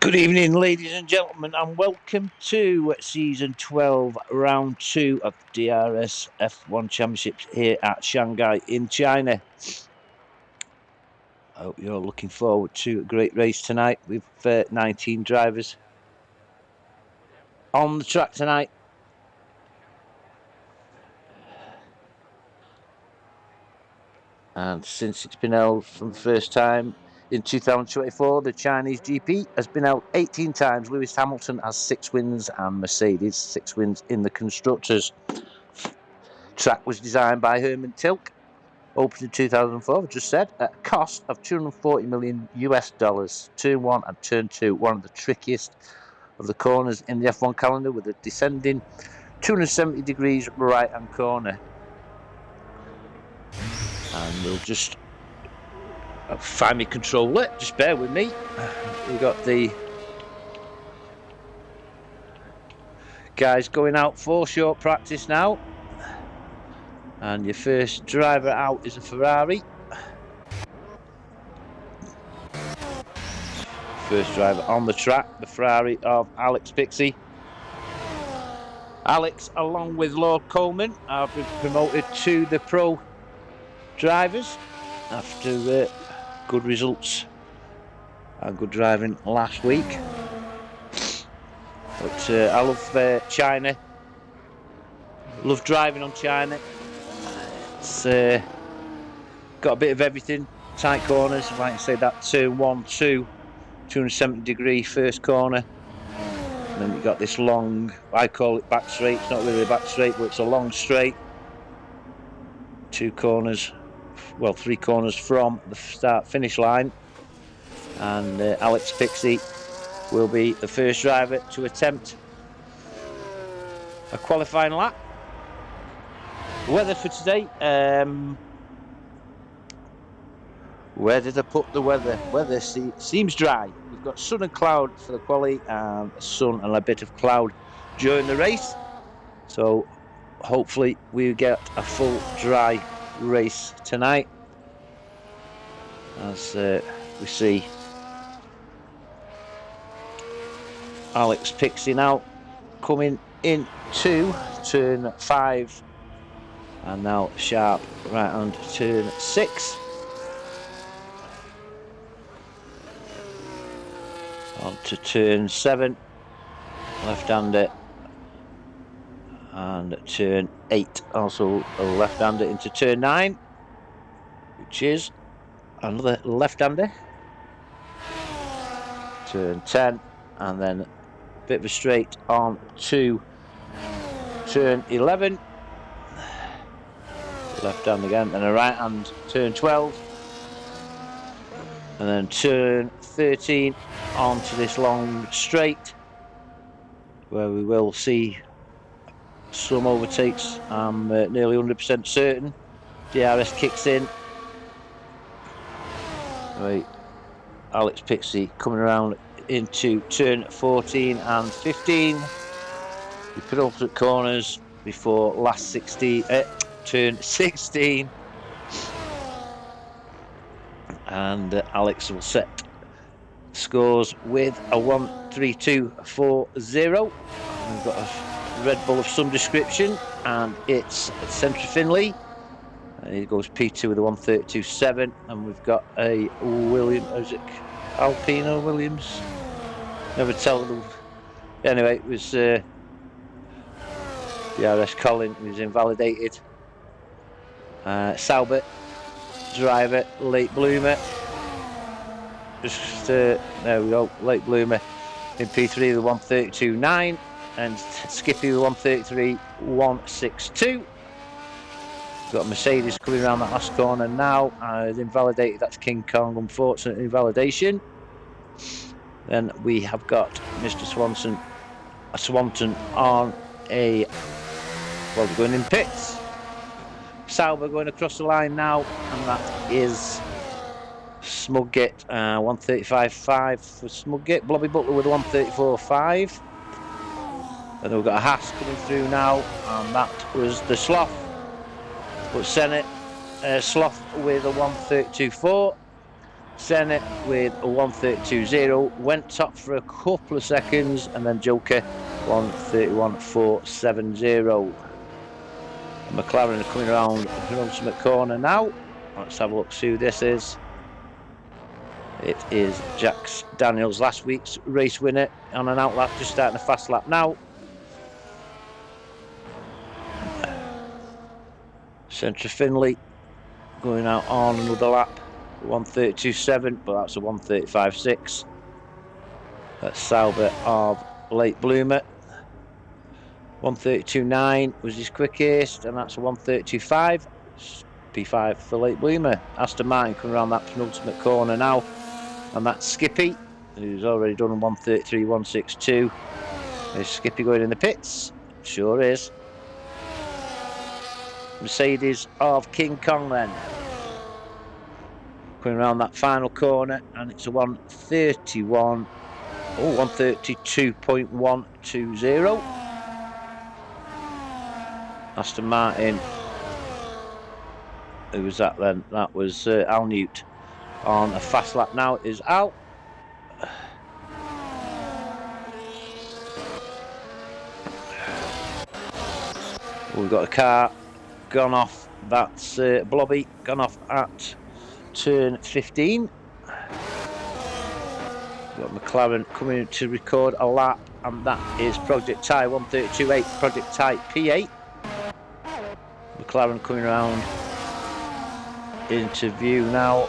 Good evening, ladies and gentlemen, and welcome to Season 12, Round 2 of DRS F1 Championships here at Shanghai in China. I hope you're looking forward to a great race tonight with 19 drivers on the track tonight. And since it's been held for the first time in 2024, the Chinese GP has been held 18 times. Lewis Hamilton has 6 wins and Mercedes 6 wins in the Constructors. Track was designed by Herman Tilke, opened in 2004, I just said, at a cost of $240 million US. Turn 1 and Turn 2, one of the trickiest of the corners in the F1 calendar, with a descending 270 degrees right-hand corner. And we'll just find me controller, just bear with me. We've got the guys going out for short practice now. And your first driver out is a Ferrari. First driver on the track, the Ferrari of Alex Pixie. Alex, along with Lord Coleman, have been promoted to the pro drivers after good results and good driving last week. But I love China. Love driving on China. It's got a bit of everything. Tight corners, like I say, that turn 1, 2, 270 degree first corner. And then you've got this long, I call it back straight. It's not really a back straight, but it's a long straight. 2 corners, well, 3 corners from the start finish line. And Alex Pixie will be the first driver to attempt a qualifying lap. Weather for today. Where did I put the weather? Weather seems dry. We've got sun and cloud for the quali, and sun and a bit of cloud during the race. So hopefully we get a full dry race tonight. As we see Alex Pixie now coming into turn 5. And now sharp right on turn 6. On to turn 7. Left-hander. And turn 8. Also a left-hander into turn 9. Which is another left-hander. Turn 10. And then a bit of a straight on to turn 11. Left hand again, then a right hand, turn 12, and then turn 13 onto this long straight, where we will see some overtakes. I'm nearly 100% certain. DRS kicks in. Right, Alex Pixie coming around into turn 14 and 15. We put up the corners before last 16. Turn 16, and Alex will set scores with a 1:32.40. We've got a Red Bull of some description, and it's Centra Finley. He goes P2 with a 1:32.7, and we've got a Alpino Williams. Never tell them. Anyway, it was DRS Colin was invalidated. Sauber driver, late bloomer. Just there we go, late bloomer in P3 with 1:32.9, and Skippy with 1:33.162. Got Mercedes coming around that last corner now. Invalidated. That's King Kong, unfortunate invalidation. Then we have got Mr. Swanson on a going in pits. Sauber going across the line now, and that is Smudgett, 1:35.5 for Smudgett. Blobby Butler with a 1:34.5. And we've got a Haas coming through now, and that was the Sloth. But Senate, Sloth with a 1:32.4. Senna with a 1:32.0 went top for a couple of seconds, and then Joker 1:31.470. McLaren are coming around the penultimate corner now. Let's have a look, see who this is. It is Jack Daniels, last week's race winner, on an outlap, just starting a fast lap now. Centre Finley going out on another lap, 1:32.7, but that's a 1:35.6. That's Sauber of Late Bloomer. 1:32.9 was his quickest, and that's a 1:32.5. P5 for Late Bloomer. Aston Martin coming around that penultimate corner now, and that's Skippy, who's already done 1:33.162. Is Skippy going in the pits? Sure is. Mercedes of King Kong then, coming around that final corner, and it's a 1:32.120. Aston Martin, who was that then? That was Al Newt on a fast lap now. Is Al. We've got a car gone off. That's Blobby gone off at turn 15. We've got McLaren coming to record a lap, and that is Project Ty 1:32.8. Project Ty P8. McLaren coming around into view now.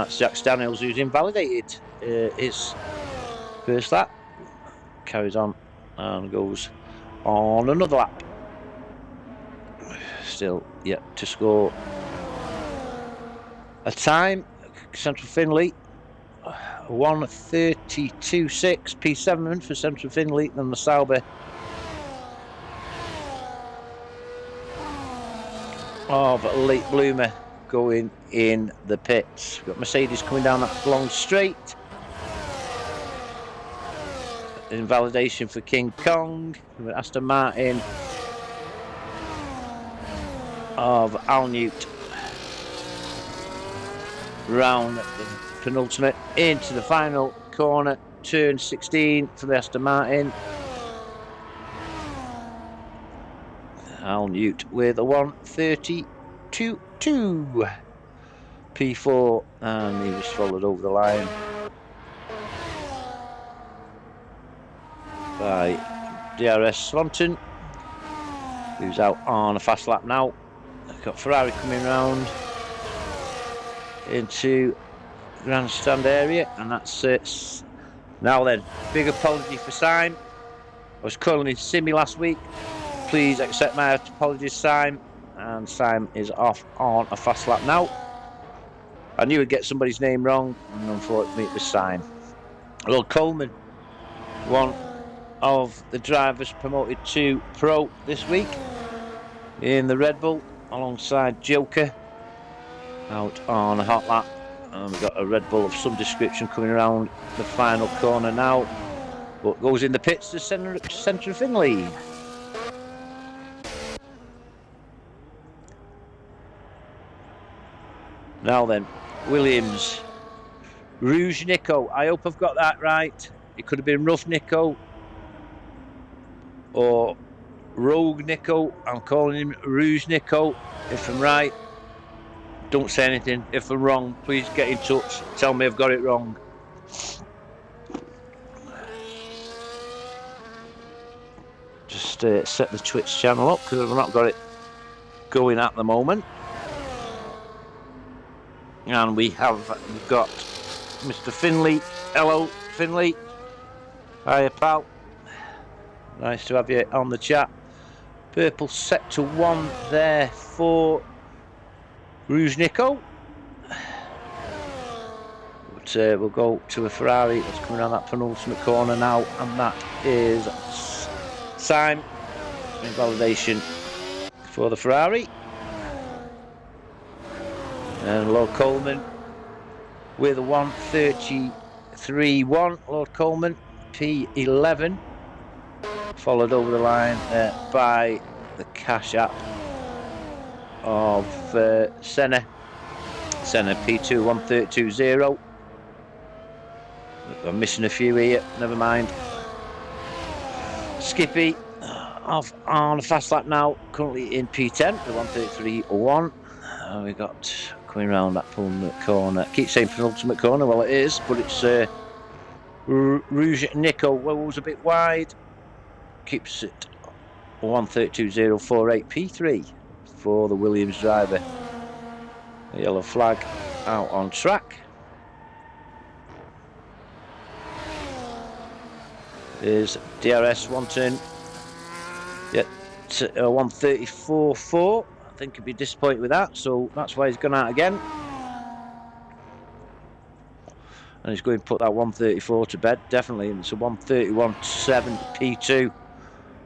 Jack Daniels, who's invalidated his first lap, carries on and goes on another lap. Still yet to score a time. Central Finley 1:32.6, P7 for Central Finley, and the Sauber of Late Bloomer going in the pits. We've got Mercedes coming down that long straight. Invalidation for King Kong. We've got Aston Martin of Al Newt round the penultimate into the final corner, turn 16 for the Aston Martin. Al Newt with a 1:32.2 P4, and he was followed over the line by DRS Swanton, who's out on a fast lap now. We've got Ferrari coming round into grandstand area, and that's it. Now then, big apology for Syme. I was calling him Simmy last week. Please accept my apologies, Syme. And Syme is off on a fast lap now. I knew I'd get somebody's name wrong, and unfortunately it was Syme. Lord Coleman, one of the drivers promoted to Pro this week in the Red Bull, alongside Joker, out on a hot lap. And we've got a Red Bull of some description coming around the final corner now, but goes in the pits to centre of Finley. Now then, Williams, Rouge Nico. I hope I've got that right. It could have been Rough Nico or Rogue Nico. I'm calling him Rouge Nico. If I'm right, don't say anything. If I'm wrong, please get in touch. Tell me I've got it wrong. Just set the Twitch channel up because I've not got it going at the moment. And we've got Mr. Finley. Hello, Finley. Hiya, pal. Nice to have you on the chat. Purple set to 1 there for Rouge Nico. But we'll go to a Ferrari that's coming around that penultimate corner now, and that is Syme. Invalidation for the Ferrari. And Lord Coleman with a 1:33.1. Lord Coleman, P11. Followed over the line by the Cash App of Senna. Senna P2 132.0. I'm missing a few here, never mind. Skippy off on a fast lap now, currently in P10 with 133.1. We got coming around that penultimate corner. I keep saying penultimate corner, well it is, but it's Rouge Nico, well, was a bit wide. Keeps it 132.048 P3 for the Williams driver. A yellow flag out on track. Is DRS one turn. Yet 134.4. I think he'd be disappointed with that, so that's why he's gone out again. And he's going to put that 134 to bed, definitely. And it's a 131.7 P2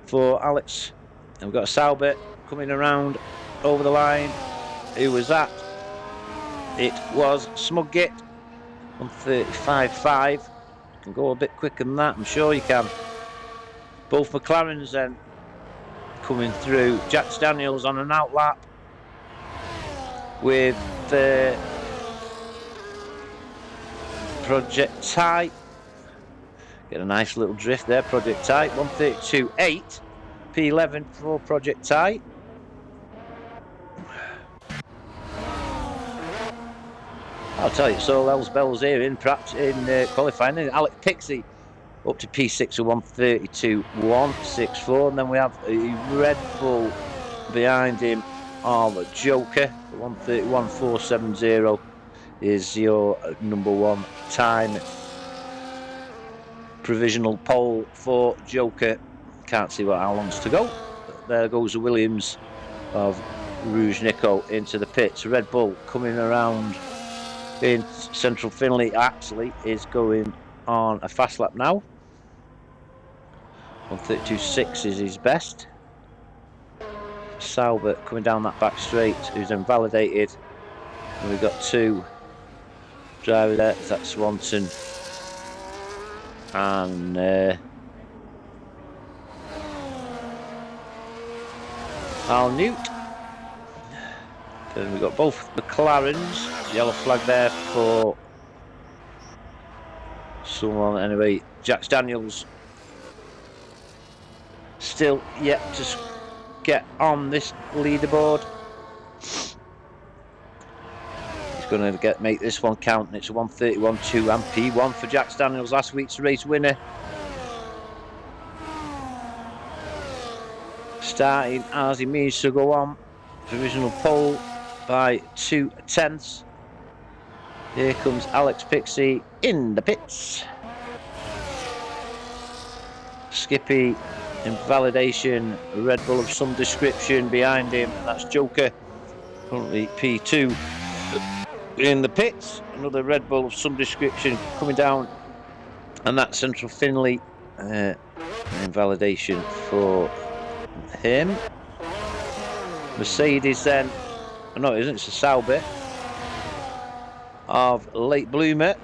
for Alex. And we've got a Sauber coming around over the line. Who was that? It was Smudgate. 135.5. You can go a bit quicker than that, I'm sure you can. Both McLarens then coming through. Jack Daniels on an outlap with Project Tie. Get a nice little drift there, Project Tie. 132.8 P11 for Project Tie. I'll tell you, so Lels Bells here in qualifying. Alex Pixie up to P6 of 132.164, and then we have a Red Bull behind him of Joker. 131.470 is your number one time. Provisional pole for Joker. Can't see how long's to go. There goes the Williams of Rouge Nico into the pits. Red Bull coming around in central Finley actually is going on a fast lap now. 132.6 is his best. Sauber coming down that back straight, who's invalidated. And we've got two drivers there. That's Swanson and Al Newt. Then we've got both McLarens. Yellow flag there for someone. Anyway, Jack Daniels still yet to get on this leaderboard. He's going to make this one count, and it's a 131.2 and P1 for Jack Daniels, last week's race winner. Starting as he means to go on. Provisional pole by 2/10. Here comes Alex Pixie in the pits. Skippy, invalidation, Red Bull of some description behind him. That's Joker, currently P2 in the pits. Another Red Bull of some description coming down, and that's Central Finley. Invalidation for him. Mercedes then. No, it isn't. It's a Sauber of Late Bloomer.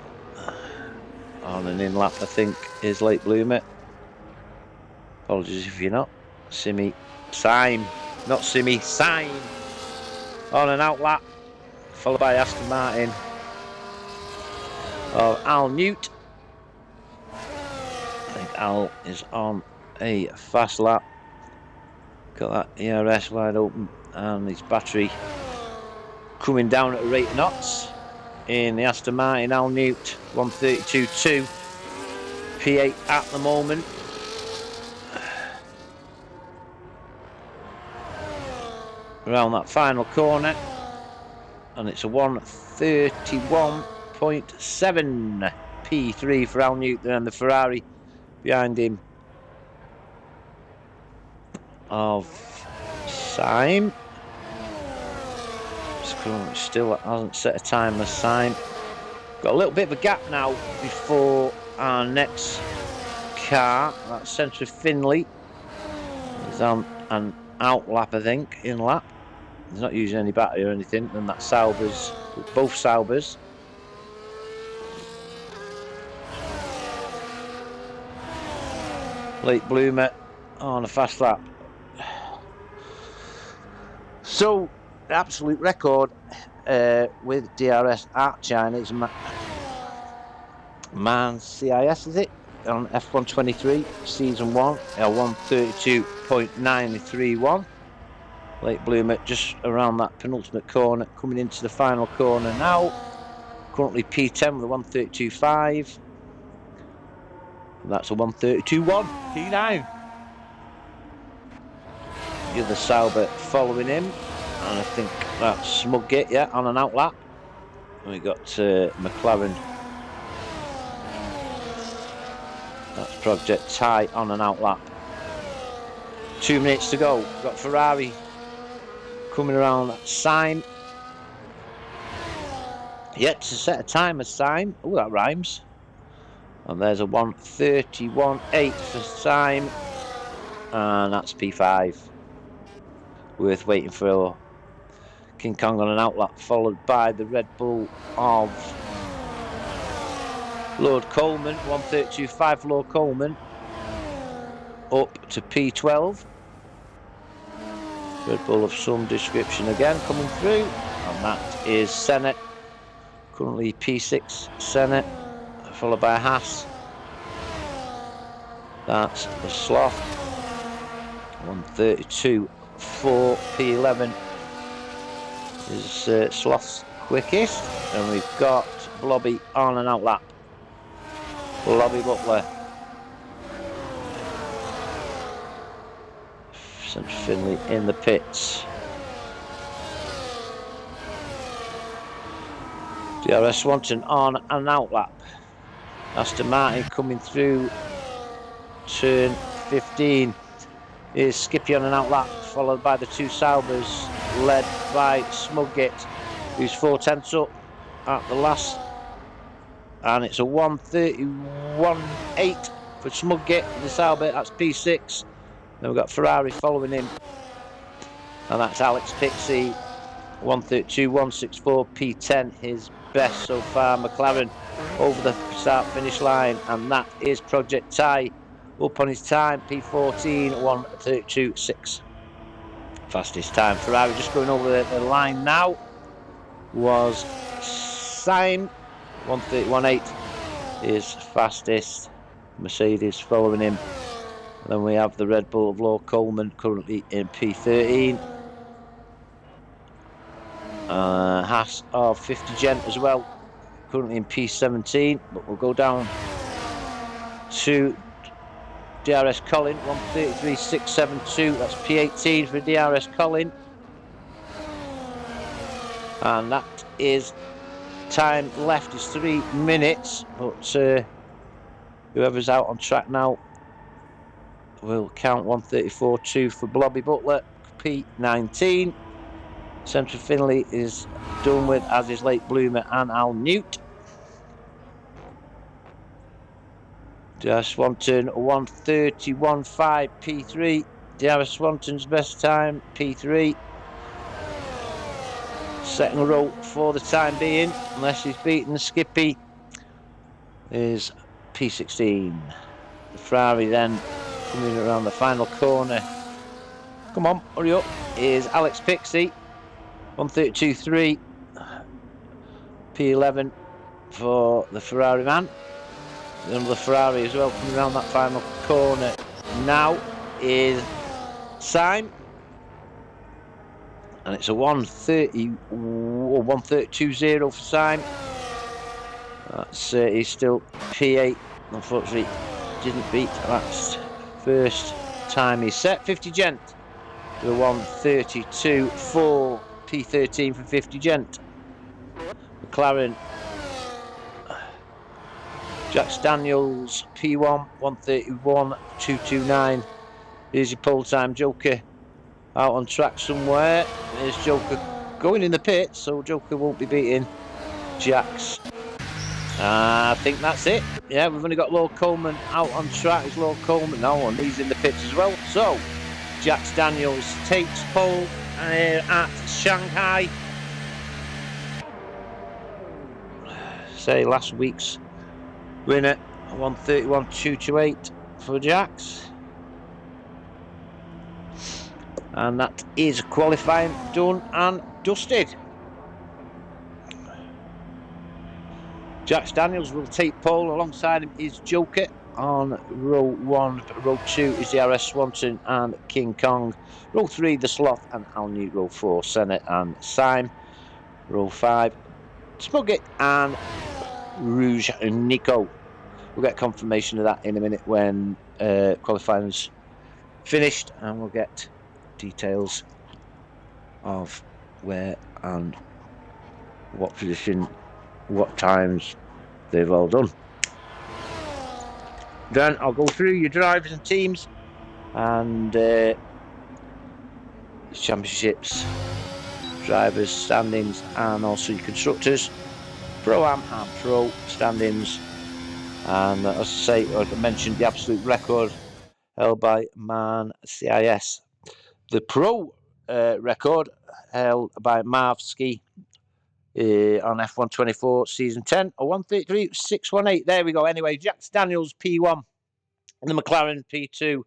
On an in-lap, I think, is Late Bloomer. Apologies if you're not. Simi Syme. Not Simi, Syme. On an outlap. Followed by Aston Martin of Al Newt. I think Al is on a fast lap. Got that DRS wide open, and his battery coming down at a rate of knots in the Aston Martin. Al Newt 132.2 P8 at the moment. Around that final corner, and it's a 131.7 P3 for Al Newt, and the Ferrari behind him of Syme. Still hasn't set a time as Syme. Got a little bit of a gap now before our next car. That's Central Finley. He's on an out lap, I think, in lap. He's not using any battery or anything, and that's Saubers, both Saubers. Late Bloomer on a fast lap. So, the absolute record with DRS at China. It's Man CIS, is it? On F123 Season 1, L132.931. Late bloomer just around that penultimate corner, coming into the final corner now. Currently P10 with a 132.5. That's a 132.1, P9. The other Sauber following him, and I think that's Smugget, yeah, on an outlap. And we got McLaren. That's Project Ty on an outlap. 2 minutes to go. We've got Ferrari coming around Syme. Yet to set a time as Syme. Oh, that rhymes. And there's a 131.8 for Syme. And that's P5. Worth waiting for. King Kong on an outlap, followed by the Red Bull of Lord Coleman. 132.5 for Lord Coleman. Up to P12. Red Bull of some description again coming through. And that is Senna. Currently P6 Senna, followed by Haas. That's the Sloth. 132.4 P11 is Sloth's quickest. And we've got Blobby on an outlap. Blobby Butler. St Finley in the pits. DRS Swanton on an outlap. Aston Martin coming through turn 15. Is Skippy on an outlap, followed by the 2 Saubers, led by Smugget, who's 4/10 up at the last. And it's a 131.8 for Smugget, the Sauber, that's P6. Then we've got Ferrari following him. And that's Alex Pixie, 132.164 P10, his best so far. McLaren over the start-finish line, and that is Project Ty up on his time, P14, 132.6. Fastest time. Ferrari just going over the line now was Syme, 131.8 is fastest. Mercedes following him. And then we have the Red Bull of Lord Coleman currently in P13. Haas of 50 Gent as well, currently in P17, but we'll go down to DRS Colin, 133.672, that's P18 for DRS Colin. And that is time left is 3 minutes, but whoever's out on track now will count 134.2 for Blobby Butler, P19. Central Finley is done with, as is Late Bloomer and Al Newt. DRS Swanton 131.5 P3. DRS Swanton's best time P3. Second row for the time being, unless he's beaten Skippy, is P16. The Ferrari then coming around the final corner. Come on, hurry up. Is Alex Pixie. 132.3 P11 for the Ferrari man. Another Ferrari as well coming around that final corner now is Syme, and it's a 132.0 for Syme. That's he's still P8. Unfortunately, didn't beat that first time he set. 50 Gent to 132.4 P13 for 50 Gent. McLaren. Jax Daniels P1 131.229. Here's your pole time. Joker out on track somewhere. There's Joker going in the pit, so Joker won't be beating Jax. I think that's it. Yeah, we've only got Lord Coleman out on track. It's Lord Coleman now, and he's in the pits as well. So Jax Daniels takes pole at Shanghai. Say last week's winner, 131.228 for Jax. And that is qualifying done and dusted. Jack Daniels will take pole. Alongside him is Joker on row 1. Row 2 is DRS Swanton and King Kong. Row 3, The Sloth and Al Newt. Row 4, Senate and Syme. Row 5, Smugget and Rouge Nico. We'll get confirmation of that in a minute when qualifying's finished, and we'll get details of where and what position, what times they've all done. Then I'll go through your drivers and teams and championships, drivers, standings, and also your constructors, Pro-Am and Pro standings. And as I say, I mentioned the absolute record held by Man CIS. The Pro record held by Marv Ski on F124 Season 10, a 1:33.618. There we go. Anyway, Jack Daniels P1 in the McLaren, P2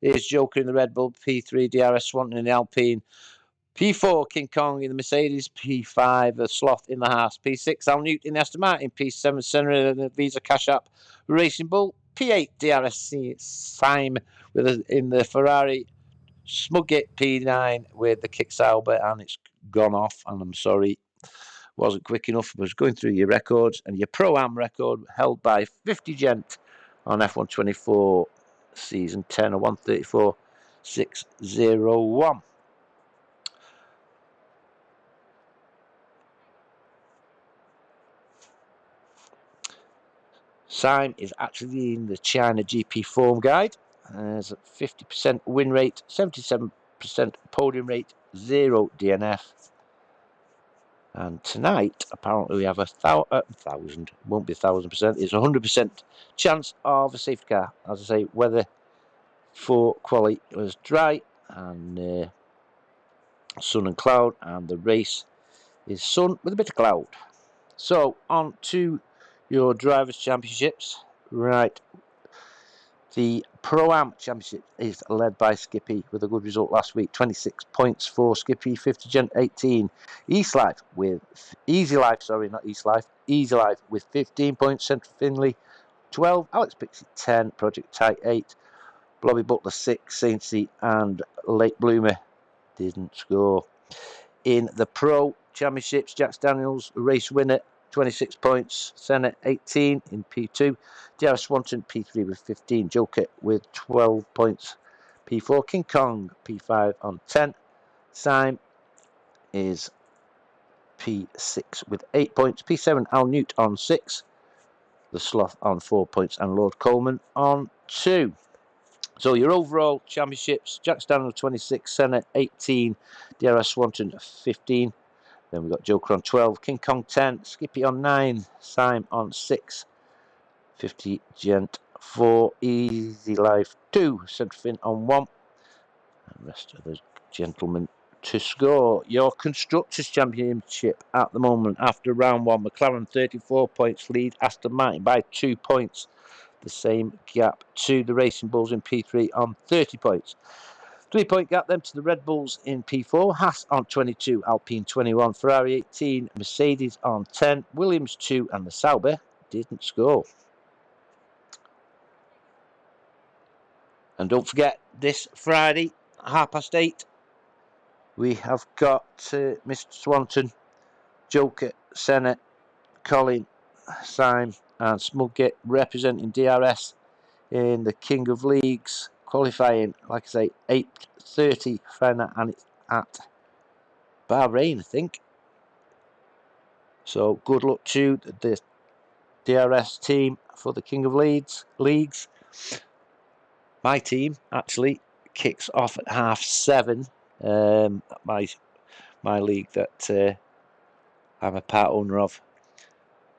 is Joker in the Red Bull, P3 DRS Swanton in the Alpine, P4 King Kong in the Mercedes, P5 the Sloth in the Haas, P6 Al Newt in the Aston Martin, P7 Senna in the Visa Cash App Racing Bull, P8 DRS Syme in the Ferrari, Smugget P9 with the Kick Sauber, and it's gone off, and I'm sorry, wasn't quick enough. I was going through your records, and your Pro-Am record held by 50 Gent on F124 Season 10, a 1:34.601. Syme is actually in the China GP form guide. There's a 50% win rate, 77% podium rate, 0 DNF. And tonight, apparently, we have 1,000, won't be 1,000%, it's 100% chance of a safety car. As I say, weather for quali was dry and sun and cloud, and the race is sun with a bit of cloud. So, on to your Drivers' Championships. Right. The Pro-Am Championship is led by Skippy with a good result last week. 26 points for Skippy, 50 Gent 18. Easy Life with 15 points. Central Finley 12. Alex Pixie 10. Project Tight 8. Blobby Butler 6. Saintsy and Late Bloomer didn't score. In the Pro Championships, Jack Daniels, race winner, 26 points. Senna 18 in P2. DRS Swanton P3 with 15. Joker with 12 points. P4. King Kong P5 on 10. Syme is P6 with 8 points. P7 Al Newt on 6. The Sloth on 4 points. And Lord Coleman on 2. So your overall championships, Jack Daniels 26, Senna 18, DRS Swanton 15. Then we've got Joker on 12, King Kong 10, Skippy on 9, Syme on 6, 50 Gent 4, Easy Life 2, Central Fin on 1, and the rest of the gentlemen to score. Your Constructors' Championship at the moment, after round 1, McLaren 34 points lead Aston Martin by 2 points. The same gap to the Racing Bulls in P3 on 30 points. 3-point gap then to the Red Bulls in P4. Haas on 22, Alpine 21, Ferrari 18, Mercedes on 10, Williams 2, and the Sauber didn't score. And don't forget, this Friday, 8:30, we have got Mr. Swanton, Joker, Senna, Colin, Syme, and Smugget representing DRS in the King of Leagues qualifying, like I say, 8:30 final, and it's at Bahrain, I think. So good luck to the DRS team for the King of Leagues. My team actually kicks off at 7:30. My league that I'm a part owner of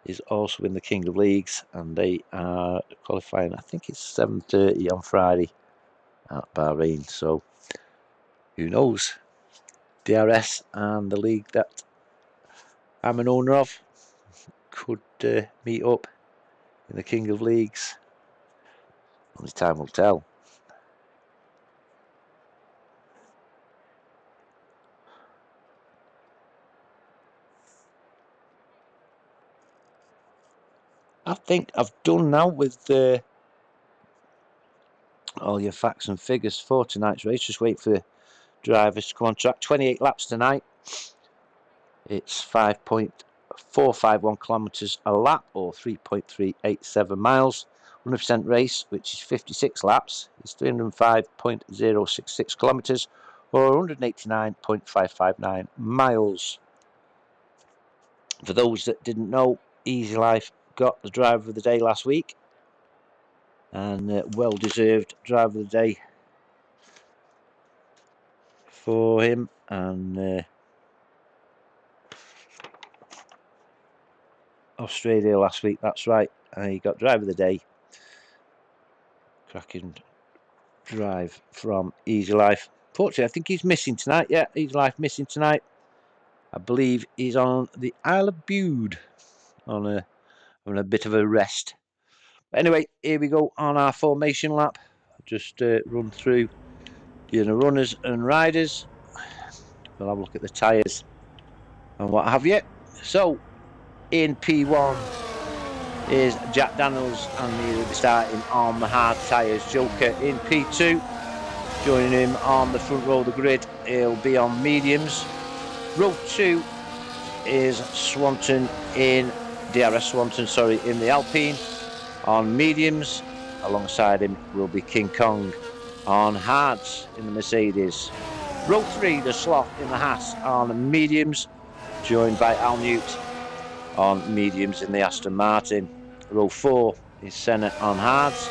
is also in the King of Leagues, and they are qualifying, I think it's 7:30 on Friday at Bahrain. So who knows? DRS and the league that I'm an owner of could meet up in the King of Leagues. Only time will tell. I think I've done now with all your facts and figures for tonight's race. Just wait for the drivers to come on track. 28 laps tonight. It's 5.451 kilometres a lap, or 3.387 miles. 100% race, which is 56 laps, is 305.066 kilometres, or 189.559 miles. For those that didn't know, Easy Life got the driver of the day last week, and well-deserved driver of the day for him. And Australia last week, that's right. He got driver of the day. Cracking drive from Easy Life. Fortunately, I think he's missing tonight. Yeah, Easy Life missing tonight. I believe he's on the Isle of Bude on a bit of a rest. But anyway, here we go on our formation lap. Just run through runners and riders. We'll have a look at the tyres and what have you. So, in P1 is Jack Daniels, and he'll be starting on the hard tyres. Joker in P2, joining him on the front row of the grid, he'll be on mediums. Row 2 is Swanton in DRS Swanton, in the Alpine on mediums. Alongside him will be King Kong on hards in the Mercedes. Row 3, the Sloth in the Haas on mediums, joined by Al Newt on mediums in the Aston Martin. Row 4 is Senna on hards.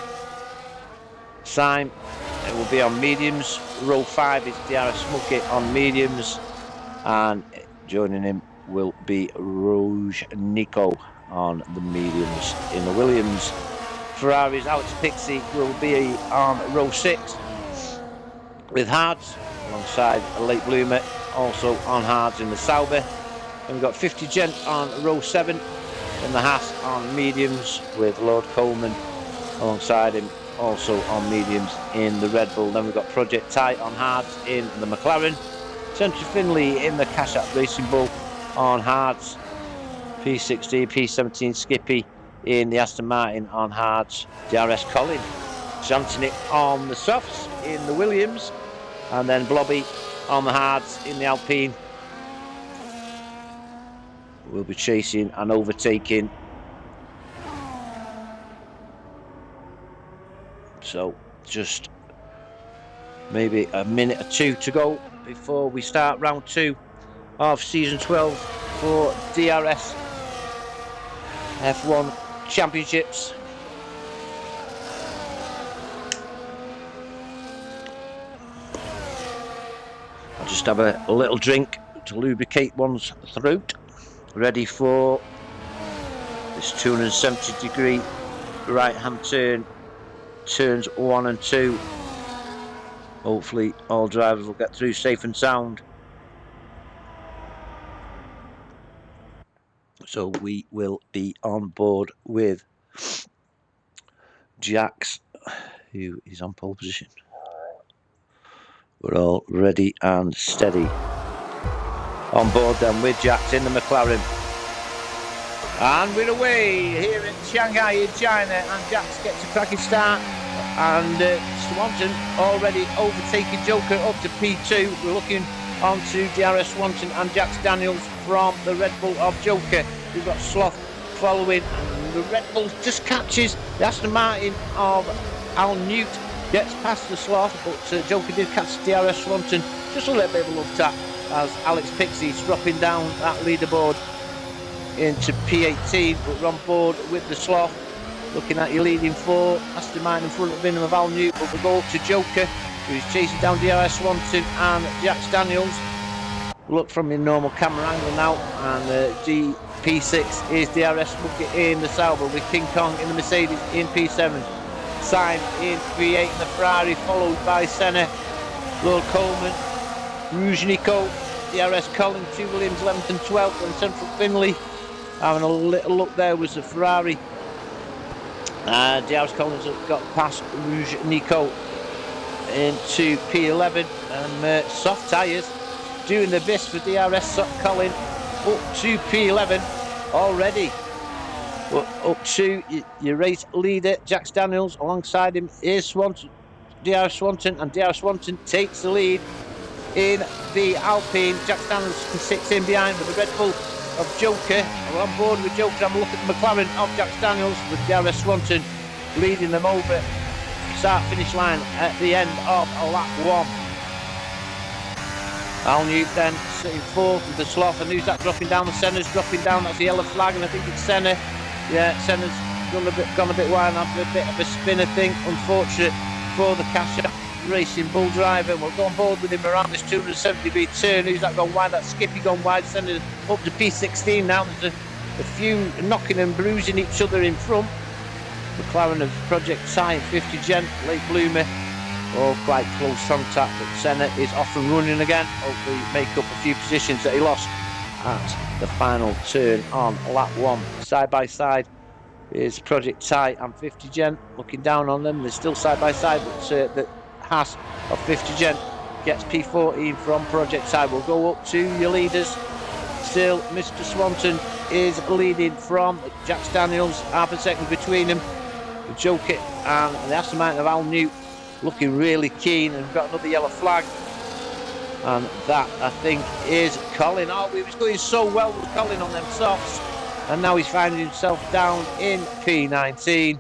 Syme, it will be on mediums. Row 5 is DRS Smucket on mediums, and joining him will be Rouge Nico on the mediums in the Williams. Ferrari's Alex Pixie will be on row 6 with hards, alongside a late bloomer also on hards in the Sauber. And we've got 50 Gent on row 7 in the Haas on mediums, with Lord Coleman alongside him also on mediums in the Red Bull. Then we've got Project Tight on hards in the McLaren. Central Finley in the Cash App Racing Bull on hards. P16, P17 Skippy in the Aston Martin on hards. DRS Colin chancing it on the softs in the Williams. And then Blobby on the hards in the Alpine. We'll be chasing and overtaking. So just maybe a minute or two to go before we start round 2 of season 12 for DRS F1 Championships. I'll just have a little drink to lubricate one's throat. Ready for this 270 degree right hand turn, turns 1 and 2. Hopefully all drivers will get through safe and sound. So we will be on board with Jax, who is on pole position. We're all ready and steady. On board then with Jax in the McLaren. And we're away here in Shanghai in China, and Jax gets a cracking start. And Swanton already overtaking Joker up to P2. We're looking onto DRS Swanton and Jax Daniels from the Red Bull of Joker. We've got Sloth following, and the Red Bull just catches the Aston Martin of Al Newt. Gets past the Sloth, but Joker did catch DRS Swanton. Just a little bit of a love tap as Alex Pixie's dropping down that leaderboard into P18, but we're on board with the Sloth. Looking at your leading 4, Aston Martin in front of him of Al Newt, but we go to Joker, who's chasing down DRS Swanton and Jax Daniels. Look from your normal camera angle now, and P6 is DRS Smucket in the Sauber, with King Kong in the Mercedes in P7. Syme in P8 in the Ferrari, followed by Senna, Lord Coleman, Rouge Nico, DRS Colin, 2 Williams 11th and 12th, and Central Finley. Having a little look there was the Ferrari. DRS Collins got past Rouge Nico into P11, and soft tyres doing the best for DRS Colin up to P11 already. Up to your race leader, Jack Daniels. Alongside him is Swanton, DRS Swanton, and DRS Swanton takes the lead in the Alpine. Jack Daniels sits in behind with the Red Bull of Joker. We're on board with Joker. Have a look at the McLaren of Jack Daniels with DRS Swanton leading them over start-finish line at the end of lap 1. Al Newt then sitting fourth with the Sloth, and who's that dropping down? The Senna's dropping down. That's the yellow flag, and I think it's Senna. Yeah, Senna's gone a bit wide after a bit of a spin, I think. Unfortunate for the Kasha Racing Bull driver. We'll go on board with him around this 270-degree turn. Who's that gone wide? That's Skippy gone wide. Senna up to P16 now. There's a few knocking and bruising each other in front. McLaren of Project Ty, 50 Gent, late bloomer. All quite close contact, but Senna is off and running again. Hopefully make up a few positions that he lost at the final turn on lap 1. Side by side is Project Ty and 50 Gent. Looking down on them, they're still side by side, but the Haas of 50 Gent gets P14 from Project Ty. We'll go up to your leaders. Still, Mr. Swanton is leading from Jack Daniels, half a second between them. The Joker and the Aston Martin of Al Newt looking really keen, and we've got another yellow flag, and that I think is Colin. Oh, he was going so well with Colin on them softs, and now he's finding himself down in P19.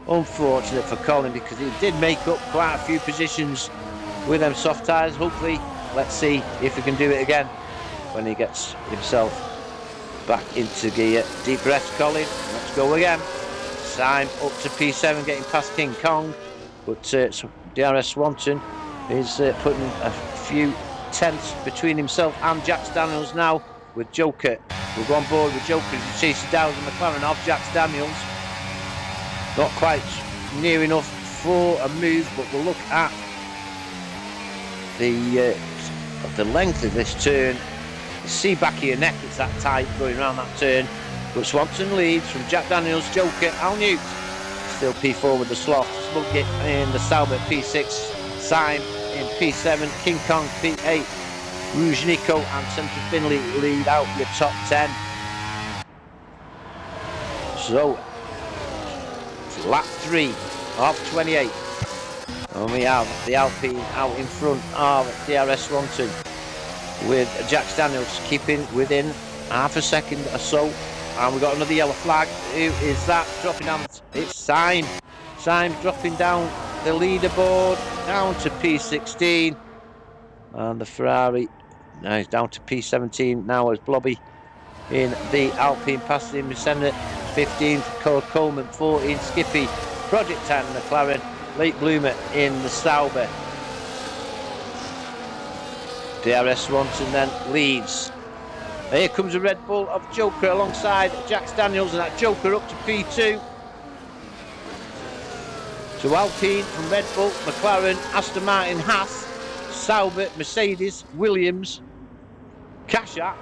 Unfortunate for Colin, because he did make up quite a few positions with them soft tyres. Hopefully, let's see if he can do it again when he gets himself back into gear. Deep breath, Colin. Let's go again. Syme up to P7, getting past King Kong. But DRS Swanton is putting a few tenths between himself and Jack Daniels now with Joker. We'll go on board with Joker as he chases down the McLaren of Jack Daniels. Not quite near enough for a move, but we'll look at the length of this turn. See back of your neck, it's that tight going around that turn. But Swanton leads from Jack Daniels, Joker, Al Newt. Still P4 with the Sloth, Smugget in the Sauber P6, Syme in P7, King Kong P8, Rouge Nico and Central Finley lead out your top 10. So, it's lap 3 of 28. And we have the Alpine out in front of DRS Swanton, with Jack Daniels keeping within half a second or so. And we've got another yellow flag. Who is that dropping down? It's Syme. Syme dropping down the leaderboard down to P16. And the Ferrari now is down to P17 now as Blobby in the Alpine, passing him. Senna 15 for Coleman, 14 Skippy, Project 10 McLaren, late bloomer in the Sauber. DRS Swanton then leads. Here comes a Red Bull of Joker alongside Jack Daniels, and that Joker up to P2. So Alpine from Red Bull, McLaren, Aston Martin, Haas, Sauber, Mercedes, Williams, Kasha.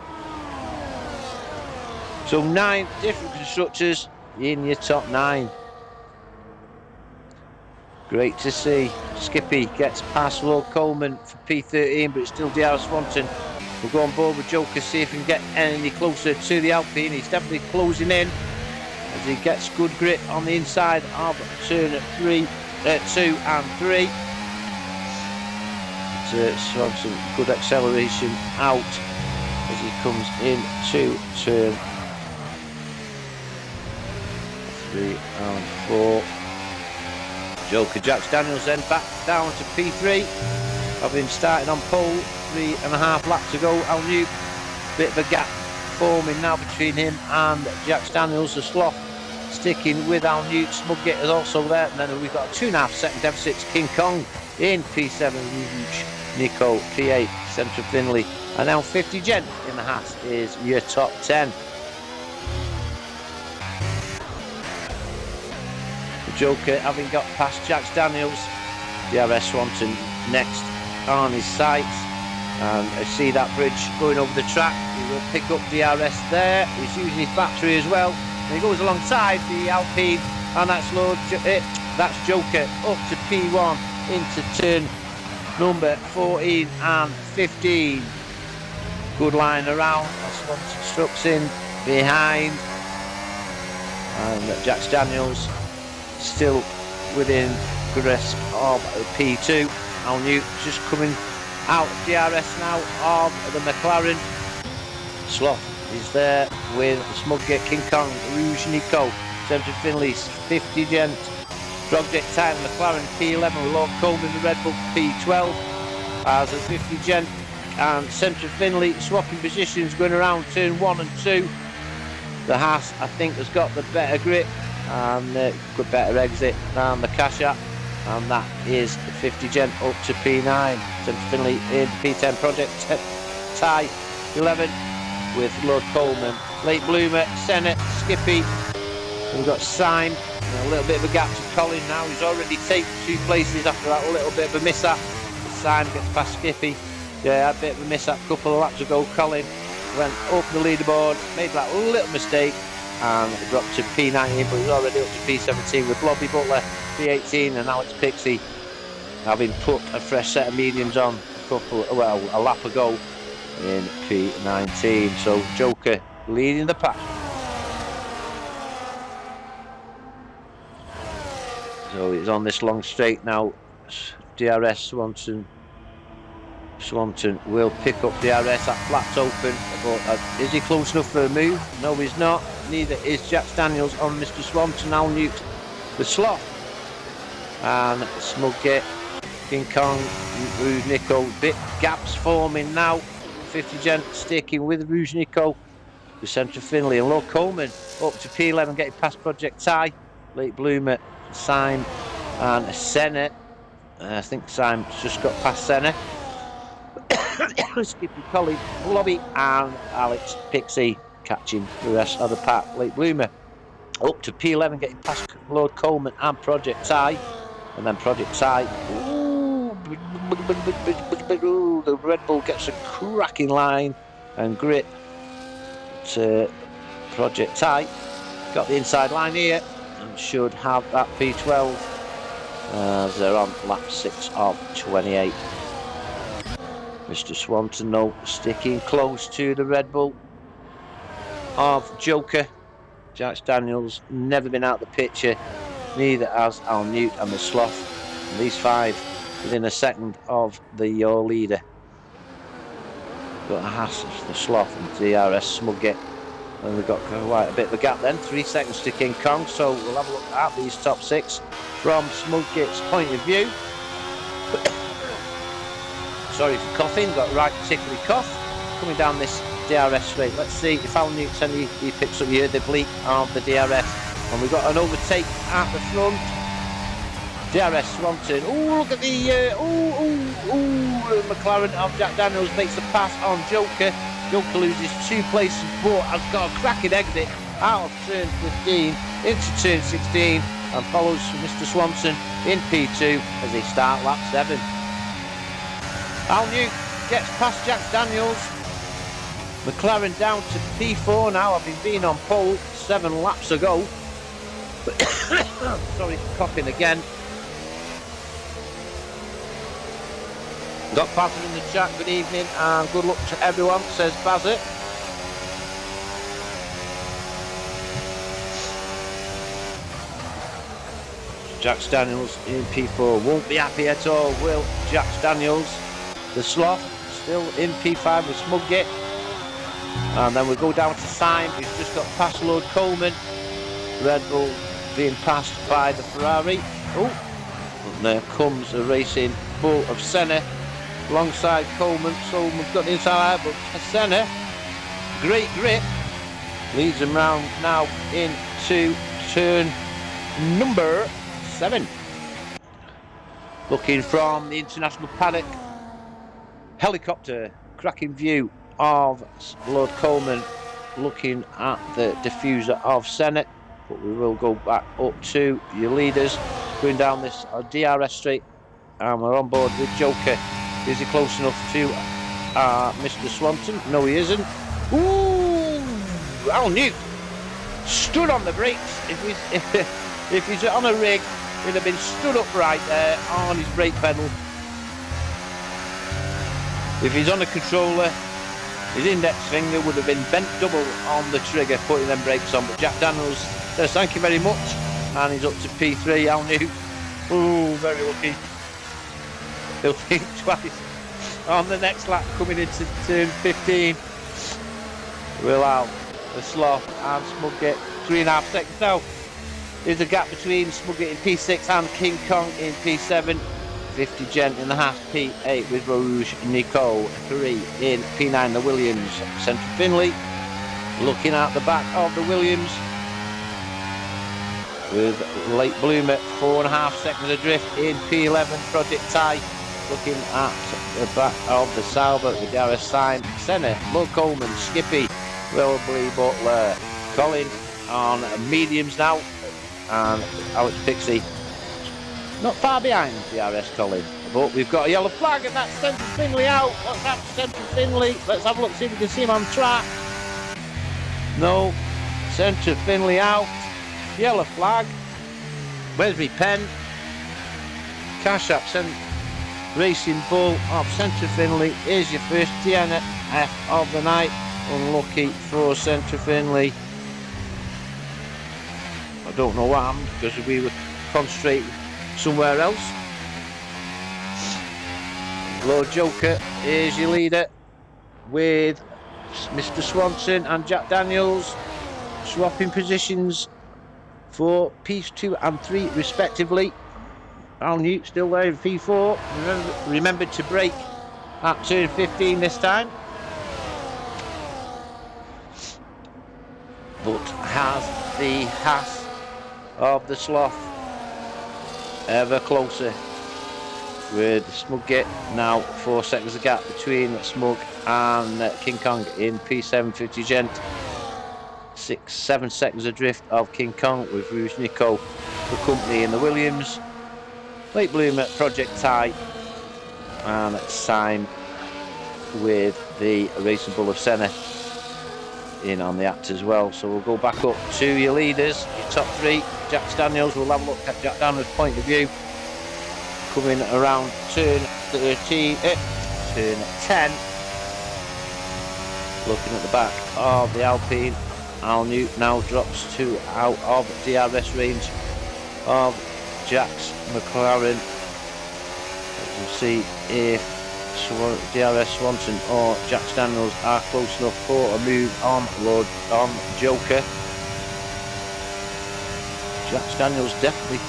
So 9 different constructors in your top 9. Great to see. Skippy gets past Lord Coleman for P13, but it's still DRS Swanton. We'll go on board with Joker, see if we can get any closer to the Alpine. He's definitely closing in as he gets good grip on the inside of turn 2 and 3. So some good acceleration out as he comes into turn 3 and 4. Joker Jack Daniels then back down to P3, having started on pole. 3.5 laps to go. Al Newt, bit of a gap forming now between him and Jack Daniels. The Sloth sticking with Al Newt. Smugget is also there, and then we've got a 2.5 second deficit to King Kong in P7. Rouge Nico P8, Central Finley, and now 50 Gent in the Haas is your top 10. The Joker having got past Jack Daniels, DRS Swanton next on his sights. And I see that bridge going over the track. He will pick up DRS there. He's using his battery as well. And he goes alongside the Alpine, and that's Joker up to P1 into turn number 14 and 15. Good line around. Swanton struts in behind. And Jack Daniels still within grasp of P2. Al Newt just coming out of DRS now of the McLaren. Sloth is there with Smugget, King Kong, Rouge Nico, Centre Finley, 50 Gent, Project Time, McLaren P11 with Lord Coleman, the Red Bull P12 as a 50 Gent, and Centre Finley swapping positions going around turn 1 and 2. The Haas, I think, has got the better grip and good better exit than the Kashat, and that is 50 Gent up to P9. Centre Finley in P10 Project tie 11 with Lord Coleman, Late Bloomer, Senna, Skippy. We've got Syme, a little bit of a gap to Colin now. He's already taken 2 places after that little bit of a mishap. Syme gets past Skippy. Yeah, had a bit of a mishap a couple of laps ago. Colin went up the leaderboard, made that little mistake and dropped to P19, but he's already up to P17 with Blobby Butler, P18, and Alex Pixie having put a fresh set of mediums on a lap ago in P19. So Joker leading the pack. So he's on this long straight now. DRS Swanton will pick up DRS. That flap's open, but is he close enough for a move? No, he's not. Neither is Jack Daniels on Mr. Swanton. Al Newt, the Sloth, and Smugget, King Kong, Rouge Nico. Bit gaps forming now. 50 Gent sticking with Rouge Nico. The Centre Finley and Lord Coleman up to P11, getting past Project Tie. Late Bloomer, Syme, and Senna. I think Syme's just got past Senna. Skippy, Colin, Blobby, and Alex Pixie catching the rest of the pack. Late Bloomer up to P11, getting past Lord Coleman and Project Tie. And then Project Tie. The Red Bull gets a cracking line and grip to Project Tie. Got the inside line here and should have that P12 as they're on lap 6 of 28. Mr. Swanton, though, sticking close to the Red Bull of Joker. Jack Daniels never been out the picture, neither has Al Newt and the Sloth. And these 5 within a second of your leader. Got a Haas, the Sloth, and DRS Smugget. And we've got quite a bit of a gap then, 3 seconds to King Kong. So we'll have a look at these top 6 from Smugget's point of view. Sorry for coughing, got a right tickly cough coming down this DRS straight. Let's see if Al Newt he picks up here the bleak of the DRS. And we've got an overtake at the front. DRS Swanton. Oh, look at the McLaren of Jack Daniels makes the pass on Joker. Joker loses 2 places, but has got a cracking exit out of turn 15 into turn 16 and follows Mr. Swanson in P2 as they start lap 7. Al Newt gets past Jack Daniels. McLaren down to P4 now, having been on pole 7 laps ago. Sorry for coughing again. Got Bassett in the chat, good evening and good luck to everyone, says Bassett. Jack Daniels in P4 won't be happy at all, will Jack Daniels. The Sloth still in P5 with Smugget. And then we go down to Syme, who's just got past Lord Coleman. Red Bull being passed by the Ferrari. Oh, and there comes a racing bull of Senna alongside Coleman. Coleman's got the inside, but Senna, great grip, leads him round now into turn number 7. Looking from the international paddock, helicopter, cracking view of Lord Coleman looking at the diffuser of Senna. But we will go back up to your leaders, going down this DRS straight, and we're on board with Joker. Is he close enough to Mr. Swanton? No, he isn't. Ooh, Al Newt stood on the brakes. If he's on a rig, he'd have been stood upright there on his brake pedal. If he's on a controller, his index finger would have been bent double on the trigger, putting them brakes on. But Jack Daniels Says thank you very much. And he's up to P3. Al New. Ooh, very lucky. He'll think twice on the next lap coming into turn 15. We'll out the Sloth and Smugget 3.5 seconds now. There's a gap between Smugget in P6 and King Kong in P7. 50 Gent in the Haas P8 with Rouge Nico. 3 in P9 the Williams. Central Finley looking at the back of the Williams with Late Bloom at 4.5 seconds adrift in P11. Project Ty looking at the back of the Sauber with DRS sign. Senna, Lord Coleman, Skippy, Willoughby Butler, Colin on mediums now, and Alex Pixie not far behind DRS Colin. But we've got a yellow flag and that's Central Finley out. What's happened to Central Finley? Let's have a look, see if we can see him on track. No, Central Finley out. Yellow flag. Where's my pen? Cash App Racing Bull of Central Finley is your first DNF of the night. Unlucky for Central Finley. I don't know what happened because we were concentrating somewhere else. Lord Joker is your leader with Mr. Swanson and Jack Daniels swapping positions for P2 and 3 respectively. Al Newt still there in P4. Remembered to brake at turn 15 this time. But has the Haas of the Sloth ever closer with Smugget now 4 seconds of gap between Smug and King Kong in P7. 50 Gent 7 seconds adrift of King Kong with Rouge Nico for company in the Williams. Late Bloom at Project Ty and Syme with the Racing Bull of Senna in on the act as well. So we'll go back up to your leaders, your top 3. Jack Daniels, we'll have a look at Jack Daniels' point of view coming around turn 13, turn 10. Looking at the back of the Alpine, Al Newt now drops to out of DRS range of Jack's McLaren. We'll see if DRS Swanson or Jack Daniels are close enough for a move on Joker. Jack Daniels definitely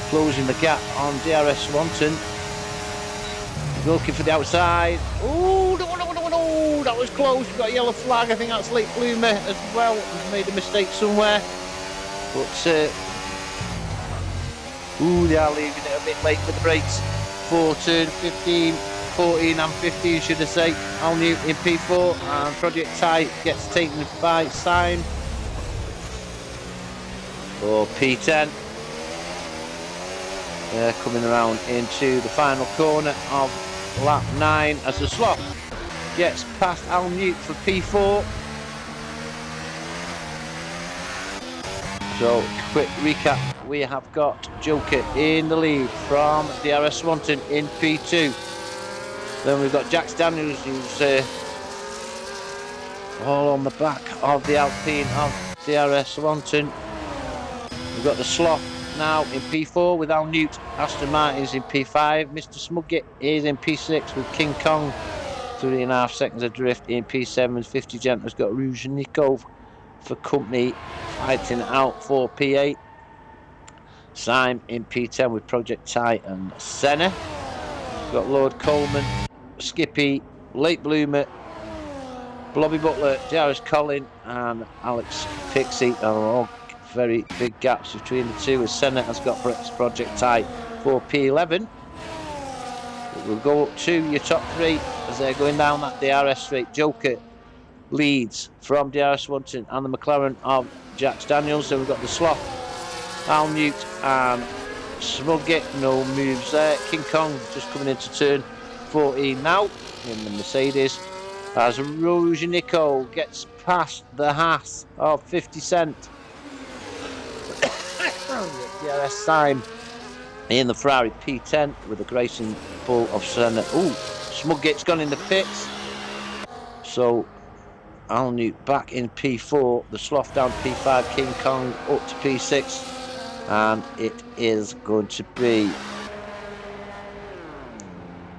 closing the gap on DRS Swanson. Looking for the outside. Oh, no, that was close. We've got a yellow flag. I think that's Late Bloomer as well. He's made a mistake somewhere. But they are leaving it a bit late with the brakes for turn 15, 14 and 15 should I say. Al Newt in P4 and Project Ty gets taken by Syme for P10. Coming around into the final corner of lap 9 as the Sloth gets past Al Newt for P4. So, quick recap, we have got Joker in the lead from DRS Swanson in P2. Then we've got Jack Daniels who's all on the back of the Alpine of DRS Swanson. We've got the Sloth now in P4 with Al Newt. Aston Martin's in P5. Mr. Smugget is in P6 with King Kong. 3.5 seconds adrift in P7. 50 Gent has got Rouge Nico for company fighting out for P8. Syme in P10 with Project Ty and Senna. We've got Lord Coleman, Skippy, Late Bloomer, Blobby Butler, DRS Colin and Alex Pixie are all very big gaps between the two as Senna has got Project Ty for P11. We'll go up to your top 3 as they're going down that DRS straight. Joker leads from DRS Swanson and the McLaren of Jack Daniels. So we've got the Sloth, Al Newt and Smugget, no moves there. King Kong just coming into turn 14 now in the Mercedes as Rouge Nico gets past the Haas of 50 Cent. DRS Syme in the Ferrari P10 with the Racing Bull of Senna. Smugget's gone in the pits. So Al Newt back in P4, the Sloth down to P5, King Kong up to P6, and it is going to be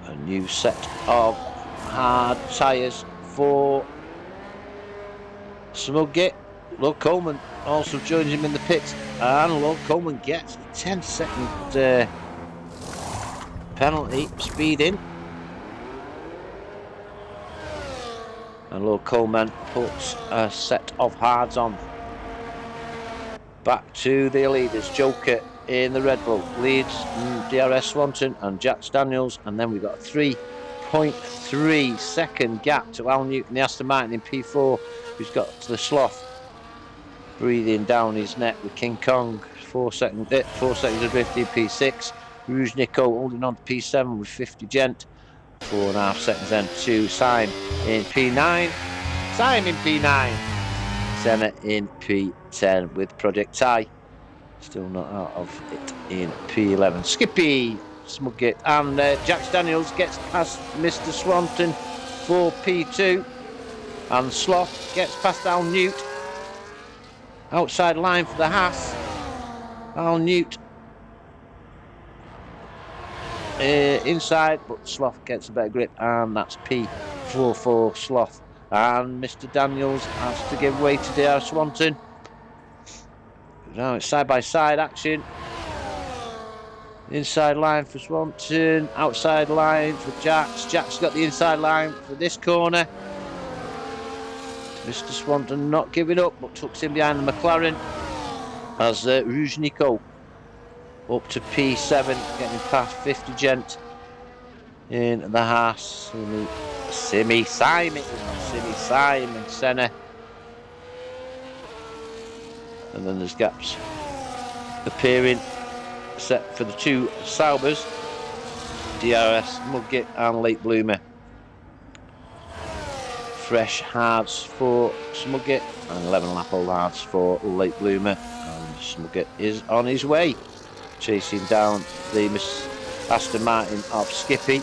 a new set of hard tyres for Smuggy. Lord Coleman also joins him in the pits, and Lord Coleman gets a 10-second penalty, speeding. And Lord Coleman puts a set of hards on. Back to the leaders. Joker in the Red Bull leads DRS Swanton and Jack Daniels, and then we've got a 3.3 second gap to Al Newton, the Aston Martin in P4, who's got to the Sloth breathing down his neck with King Kong. 4 seconds adrift in P6. Rouge Nico holding on to P7 with 50 Gent. 4.5 seconds then to Syme in P9. Syme in P9. Senna in P10 with Project Ty. Still not out of it in P11. Skippy, Smuggy, and Jack Daniels gets past Mr. Swanton for P2. And Sloth gets past Al Newt. Outside line for the Haas. Al Newt inside, but Sloth gets a better grip, and that's P4 for Sloth. And Mr. Daniels has to give way to DRS Swanton. Now it's side by side action. Inside line for Swanton, outside line for Jax. Jack's got the inside line for this corner. Mr. Swanton not giving up, but tucks in behind the McLaren as Rouge Nico up to P7, getting past 50 Gent in the Haas. Simmy Syme and Senna. And then there's gaps appearing set for the two Saubers, DRS Mudgett and Late Bloomer. Fresh hards for Smuggy and 11 lap old hards for Late Bloomer, and Smuggy is on his way, chasing down the Aston Martin of Skippy.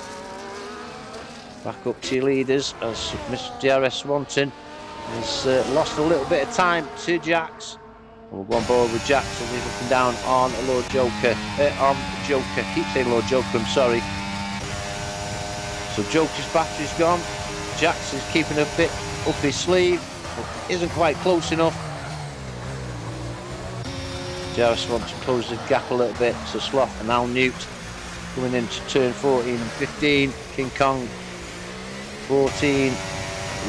Back up to your leaders as Mr. DRS Swanton has lost a little bit of time to Jax. We'll go on board with Jax, and he's looking down on Lord Joker. Keep saying Lord Joker, I'm sorry. So Joker's battery's gone. Jax is keeping a bit up his sleeve, but isn't quite close enough. DRS wants to close the gap a little bit, so Sloth and Al Newt coming into turn 14 and 15. King Kong 14,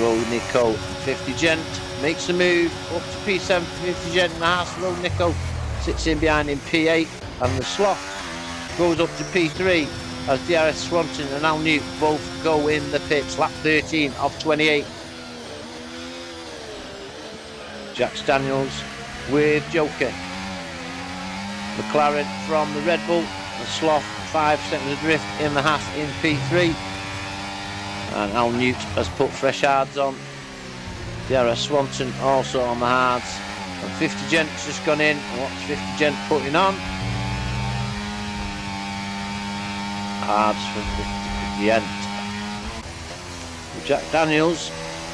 Road Nico 50 Gent makes a move up to P7, 50 Gent in the Haas. Road Nico sits in behind in P8, and the Sloth goes up to P3 as DRS Swanton and Al Newt both go in the pits. Lap 13 of 28. Jack Daniels with Joker. McLaren from the Red Bull. The Sloth 5 seconds adrift in the Haas in P3. And Al Newt has put fresh hards on. DRS Swanton also on the hards. And 50 Gent's just gone in. And what's 50 Gent putting on? Hards for 50 Gent. Jack Daniels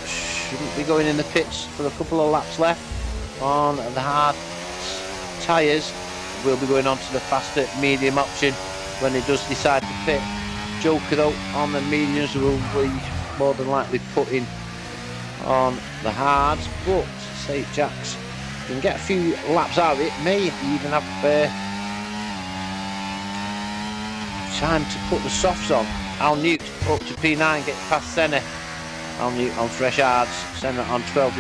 shouldn't be going in the pits for a couple of laps left on the hard tyres. Will be going on to the faster medium option when he does decide to pit. Joker though on the mediums will be more than likely putting on the hards, but say Jax can get a few laps out of it, may even have time to put the softs on. Al Newt up to P9, getting past Senna. Al Newt on fresh hards, Senna on 12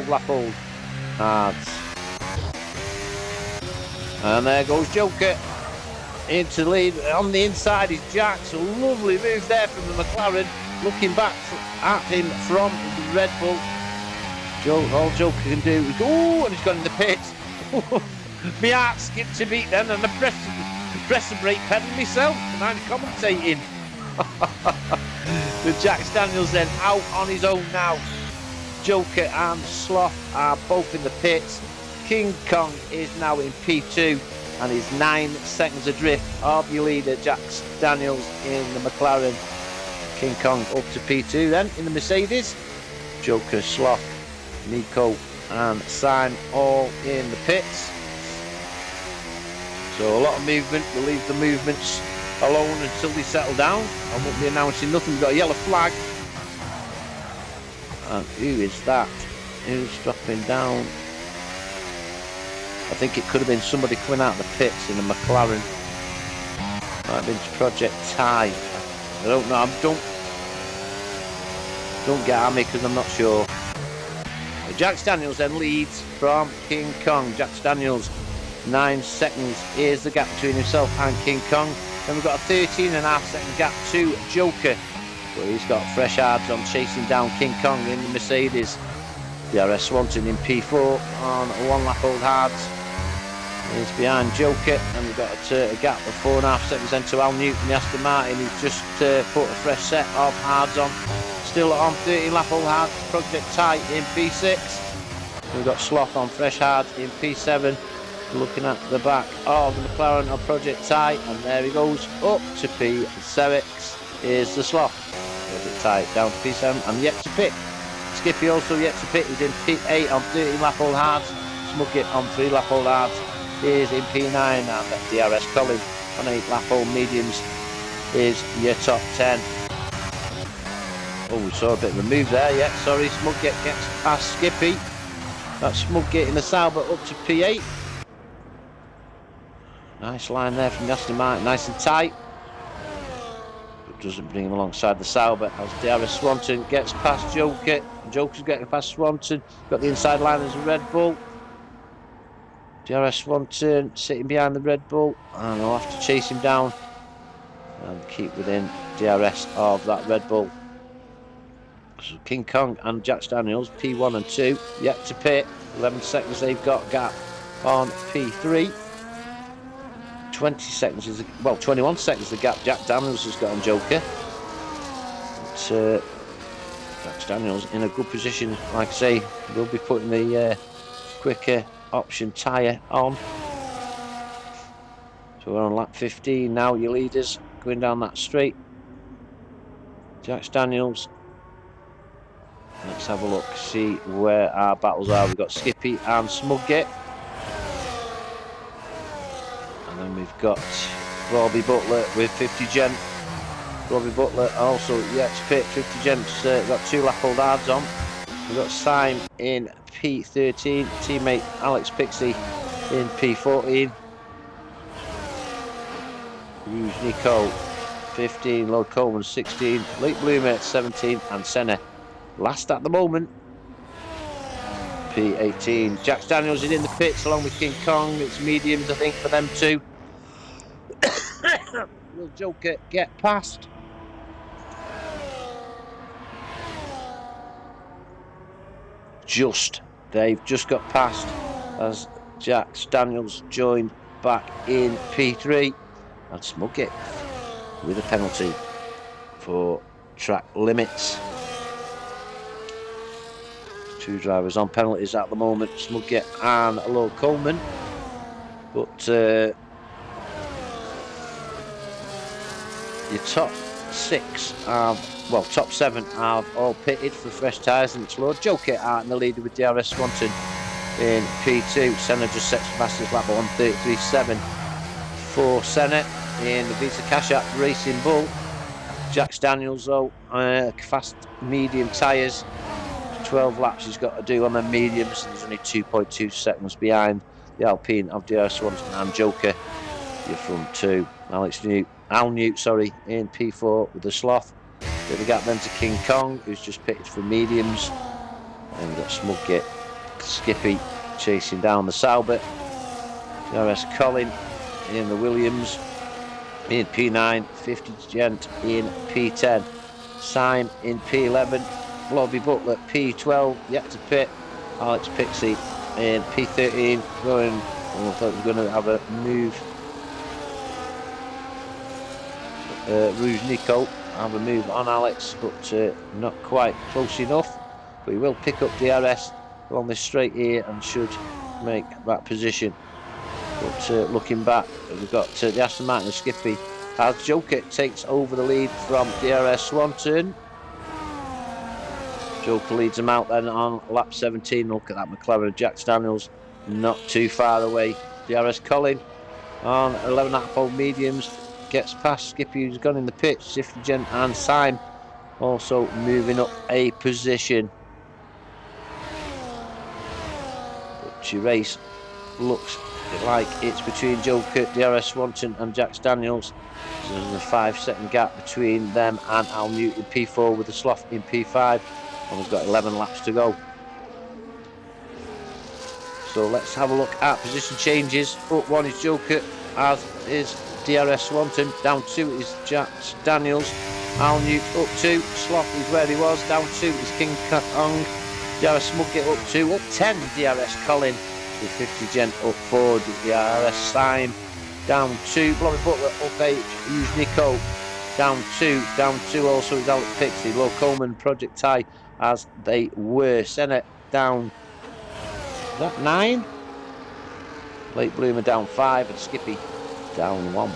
lap old hards. And there goes Joker into the lead. On the inside is Jax. A lovely move there from the McLaren, looking back at him from the Red Bull. All Joker can do is go, and he's gone in the pits. My heart skipped a beat then, and I pressed the brake pedal myself, and I'm commentating. The Jack Daniels then out on his own now. Joker and Sloth are both in the pits. King Kong is now in P2 and is 9 seconds adrift of your leader Jack Daniels in the McLaren. King Kong up to P2 then in the Mercedes. Joker, Sloth, Nico and Simon all in the pits. So a lot of movement. We'll leave the movements alone until they settle down. I won't be announcing nothing. We've got a yellow flag. And who is that? Who's dropping down? I think it could have been somebody coming out of the pits in a McLaren. Might have been Project Ty. I don't know. Don't get at me because I'm not sure. Jack Daniels then leads from King Kong. Jack Daniels 9 seconds is the gap between himself and King Kong. Then we've got a 13.5 second gap to Joker, but he's got fresh hards on chasing down King Kong in the Mercedes. DRS Swanton in P4 on 1 lap old hards is behind Joker, and we've got a gap of 4.5 seconds then to Al Newton, the Aston Martin, who's just put a fresh set of hards on. Still on 13 lap old hards, Project Ty in P6. We've got Sloth on fresh hards in P7. Looking at the back of the McLaren of Project Ty, and there he goes up to P6 is the Sloth. Project Ty down to P7 and yet to pit. Skippy also yet to pit, he's in P8 on 13 lap old hards. Smuggett on 3 lap old hards is in P9, and DRS Colin on 8 lap old mediums is your top 10. Oh, we saw a bit of a move there, yeah, sorry. Smuggett gets past Skippy. That's Smuggett in the Sauber up to P8. Nice line there from the Aston Martin, nice and tight. But doesn't bring him alongside the Sauber as DRS Swanton gets past Joker. Joker's getting past Swanton. Got the inside line as a Red Bull. DRS Swanton sitting behind the Red Bull, and I'll have to chase him down and keep within DRS of that Red Bull. So King Kong and Jack Daniels, P1 and 2, yet to pit. 11 seconds they've got gap on P3. 21 seconds the gap Jack Daniels has got on Joker. But, Jack Daniels in a good position, like I say. We'll be putting the quicker option tyre on. So we're on lap 15 now, your leaders going down that straight. Jack Daniels. Let's have a look, see where our battles are. We've got Skippy and Smuggett. And then we've got Robbie Butler with 50 gent. Robbie Butler also yet to pit, 50 gents. Got 2 lap old hards on. We've got Syme in P13, teammate Alex Pixie in P14. Rouge Nico 15, Lord Coleman 16, Late Bloomer 17, and Senna last at the moment. P18. Jack Daniels is in the pits along with King Kong. It's mediums, I think, for them too. Will Joker get past? They've just got past as Jack Daniels joined back in P3, and Smuggett with a penalty for track limits. 2 drivers on penalties at the moment, Smuggett and Lord Coleman. But your top 6 top 7 have all pitted for fresh tyres, and it's Lord Joker out in the leader with DRS Swanton in P2. Senna just sets the fastest lap on 1:33.7 for Senna in the Vita Cash App Racing Bull. Jack Daniels though, fast medium tyres. 12 laps he's got to do on the mediums, and he's only 2.2 seconds behind the Alpine of DRS Swanton and Joker. Your front 2, Al Newt, in P4 with the Sloth. Bit of a gap then to King Kong, who's just pitted for mediums. And we've got Smuggett, Skippy chasing down the Sauber. DRS Colin in the Williams in P9, 50 gent in P10. Syme in P11, Robbie Butler P12, yet to pit. Alex Pixie in P13, I thought we were going to have a move. Rouge Nico have a move on Alex, but not quite close enough. But he will pick up DRS along this straight here and should make that position. But looking back, we've got the Aston Martin and Skippy as Joker takes over the lead from DRS Swanton. Joker leads them out then on lap 17. Look at that McLaren. Jack Daniels not too far away. DRS Colin on 11.5 mediums. Gets past Skippy, who's gone in the pit. Sifgen and Syme also moving up a position. But your race looks like it's between Joker, DRS Swanton and Jack Daniels. There's a 5-second gap between them and Al Newt in P4 with the Sloth in P5. And we've got 11 laps to go. So let's have a look at position changes. Up 1 is Joker, as is DRS Swanton. Down 2 is Jack Daniels. Al Newt up 2. Sloth is where he was. Down 2 is King Kong. DRS Smugget up 2. Up 10 DRS Colin. With 50 Gent up 4. DRS Syme. Down 2. Blobby Butler up 8. Use Nico. Down 2. Down 2 also is Alex Pixie. Low Coleman, Project Tie as they were. Senna down. Is that 9? Late Bloomer down 5 and Skippy down 1.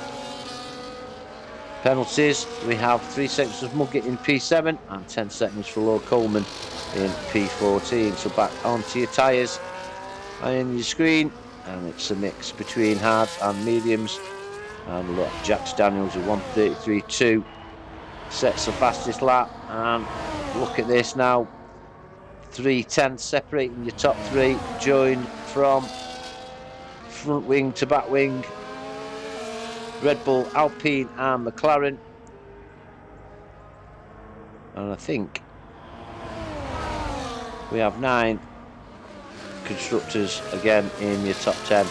Penalties, we have 3 seconds of Muggett in P7 and 10 seconds for Low Coleman in P14. So back onto your tyres and your screen, and it's a mix between hards and mediums. And look, Jack Daniels with 1:33.2 sets the fastest lap, and look at this now. 3:10 separating your top 3, joined from front wing to back wing. Red Bull, Alpine and McLaren. And I think we have 9 constructors again in your top 10.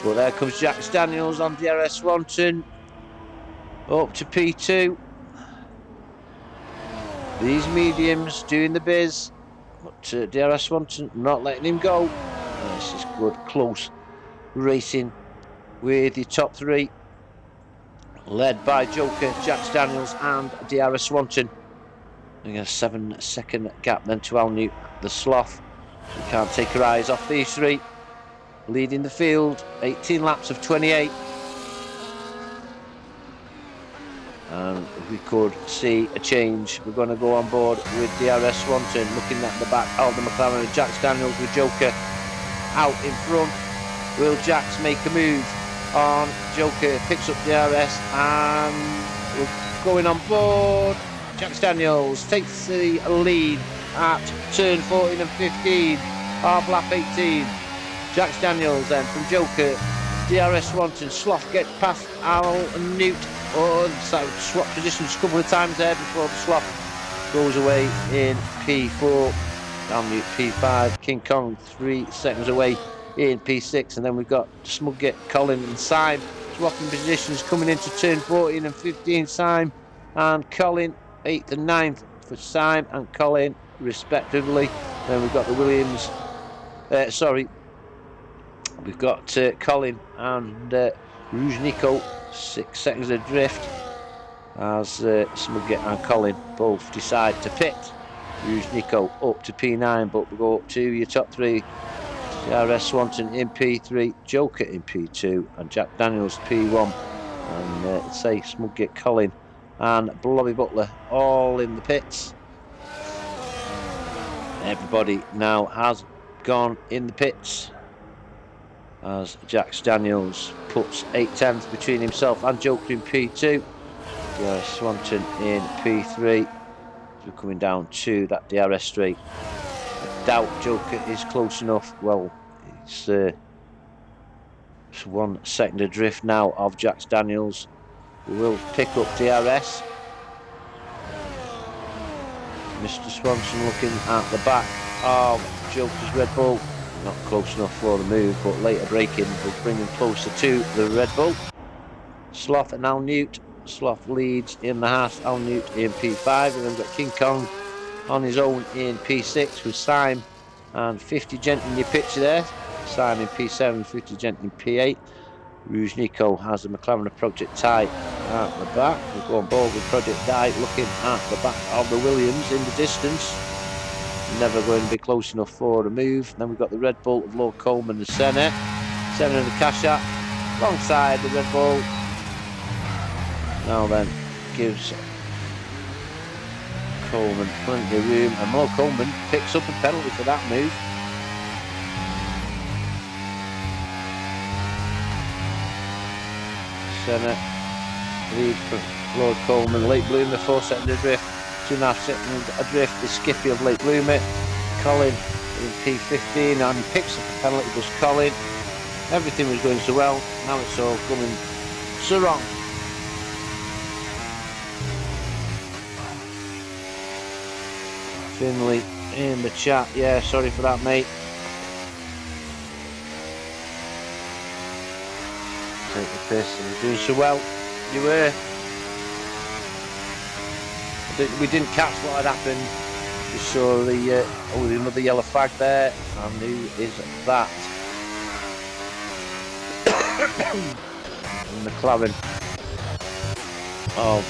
But there comes Jack Daniels on DRS Swanton. Up to P2. These mediums doing the biz. But DRS Swanton not letting him go. This is good, close racing with your top 3. Led by Joker, Jack Daniels and DRS Swanton. And a 7-second gap then to Al Newt, the Sloth. We can't take our eyes off these 3. Leading the field, 18 laps of 28. And we could see a change. We're going to go on board with DRS Swanton, looking at the back of the McLaren. Jack Daniels with Joker out in front. Will Jax make a move on Joker? Picks up DRS and we're going on board. Jack Daniels takes the lead at turn 14 and 15, half lap 18. Jack Daniels then from Joker, DRS Swanton. Sloth get past Al Newt. Oh, so swap positions a couple of times there before the Sloth goes away in P4. Al Newt P5. King Kong 3 seconds away in P6. And then we've got Smugget, Colin and Syme swapping positions coming into turn 14 and 15. Syme and Colin 8th and 9th for Syme and Colin respectively. Then we've got the Williams. We've got Colin and Rouge Nico, 6 seconds adrift as Smugget and Colin both decide to pit. Rouge Nico up to P9, but we go up to your top 3. DRS Swanton in P3, Joker in P2, and Jack Daniels P1. And say Smugget, Colin and Blobby Butler all in the pits. Everybody now has gone in the pits as Jack Daniels puts 8 tenths between himself and Joker in P2. Swanton in P3. We're coming down to that DRS straight. I doubt Joker is close enough. Well, it's 1 second adrift now of Jack Daniels. We will pick up DRS. Mr. Swanson looking at the back of Joker's Red Bull. Not close enough for the move, but later braking will bring him closer to the Red Bull. Sloth and Al Newt. Sloth leads in the Haas, Al Newt in P5, and then we've got King Kong on his own in P6 with Syme and 50 Gent in your picture there. Syme in P7, 50 Gent in P8. Rouge Nico has the McLaren of Project Tie at the back. We'll go on board with Project Die looking at the back of the Williams in the distance. Never going to be close enough for a move. Then we've got the Red Bull of Low Coleman and Senna. Senna and the Kasha alongside the Red Bull. Now then, gives Coleman, plenty of room, and Mo Coleman picks up a penalty for that move. Senna, lead for Lord Coleman, Late Bloomer 4 seconds adrift, 2.5 seconds adrift is Skippy of Late Bloomer, Colin in P15, and he picks up a penalty, does Colin. Everything was going so well, now it's all coming so wrong. Finley in the chat, yeah, sorry for that, mate. Take the piss, you're doing so well. You were. We didn't catch what had happened. We saw the another yellow flag there, and who is that? McLaren of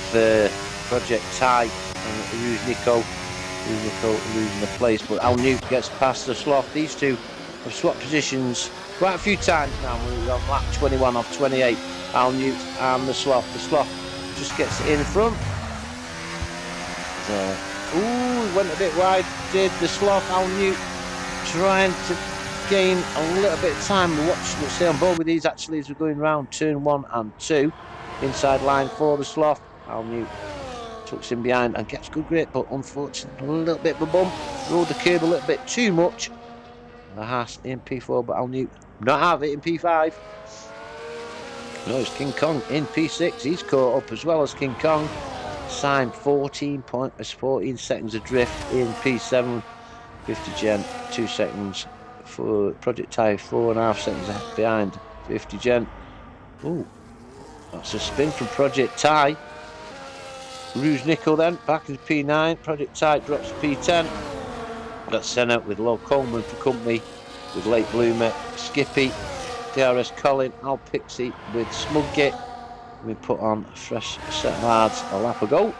Project Ty and Rouge Nico losing the place, but Al Newt gets past the Sloth. These two have swapped positions quite a few times now. We're on lap 21 of 28. Al Newt and the Sloth. The Sloth just gets in front. Ooh, went a bit wide. Did the Sloth? Al Newt trying to gain a little bit of time. We'll stay on board with these actually as we're going round turn 1 and 2. Inside line for the Sloth. Al Newt tucks in behind and gets good grip, but unfortunately a little bit of a bump. Rode the curb a little bit too much. The Haas in P4, but Al Newt not have it in P5. No, it's King Kong in P6. He's caught up as well as King Kong. Sign 14 seconds adrift in P7. 50 Gen 2 seconds for Project Ty, 4.5 seconds behind 50 Gen. Ooh, that's a spin from Project Ty. Rouge Nickel then back into P9. Project Ty drops to P10. Got Senna with Low Coleman for company with Late Bloomer, Skippy, DRS Colin, Al Pixie with Smudgate. We put on a fresh set of lads a lap ago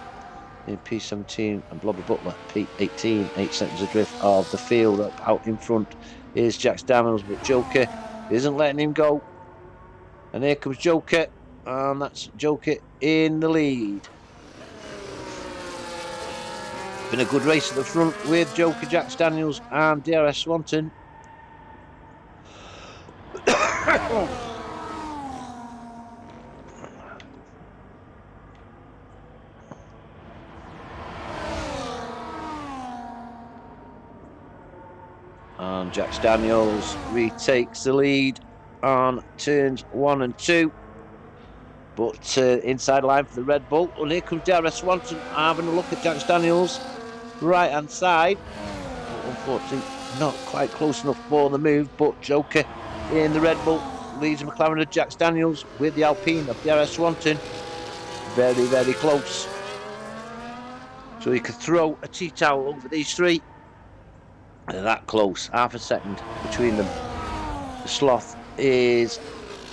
in P17, and Blobby Butler P18, 8 seconds adrift of the field. Up out in front is Jack Daniels, but Joker isn't letting him go. And here comes Joker, and that's Joker in the lead. Been a good race at the front with Joker, Jack Daniels and DRS Swanton. And Jack Daniels retakes the lead on turns 1 and 2. But inside line for the Red Bull. And here comes DRS Swanton having a look at Jack Daniels. Right hand side. But unfortunately, not quite close enough for the move. But Joker in the Red Bull leads McLaren to Jack Daniels with the Alpine of DRS Swanton. Very, very close. So he could throw a tea towel over these three. They're that close, half a second between them. The Sloth is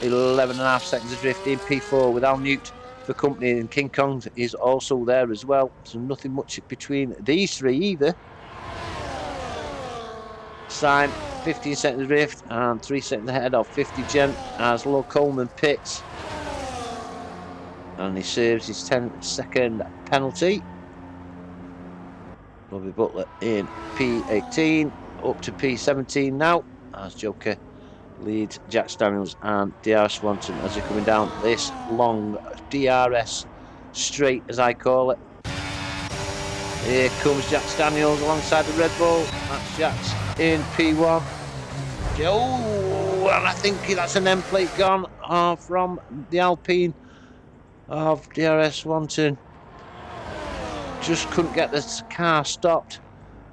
11.5 seconds adrift in P4 with Al Newt for company, and King Kong is also there as well. So nothing much between these three either. Sign 15 seconds adrift and 3 seconds ahead of 50 Gen as Low Coleman pits. And he serves his 10-second penalty. Bobby Butler in P18, up to P17 now, as Joker leads Jack Daniels and DRS Swanton as they're coming down this long DRS straight, as I call it. Here comes Jack Daniels alongside the Red Bull. That's Jack's in P1. Oh, and I think that's an end plate gone from the Alpine of DRS Swanton. Just couldn't get the car stopped.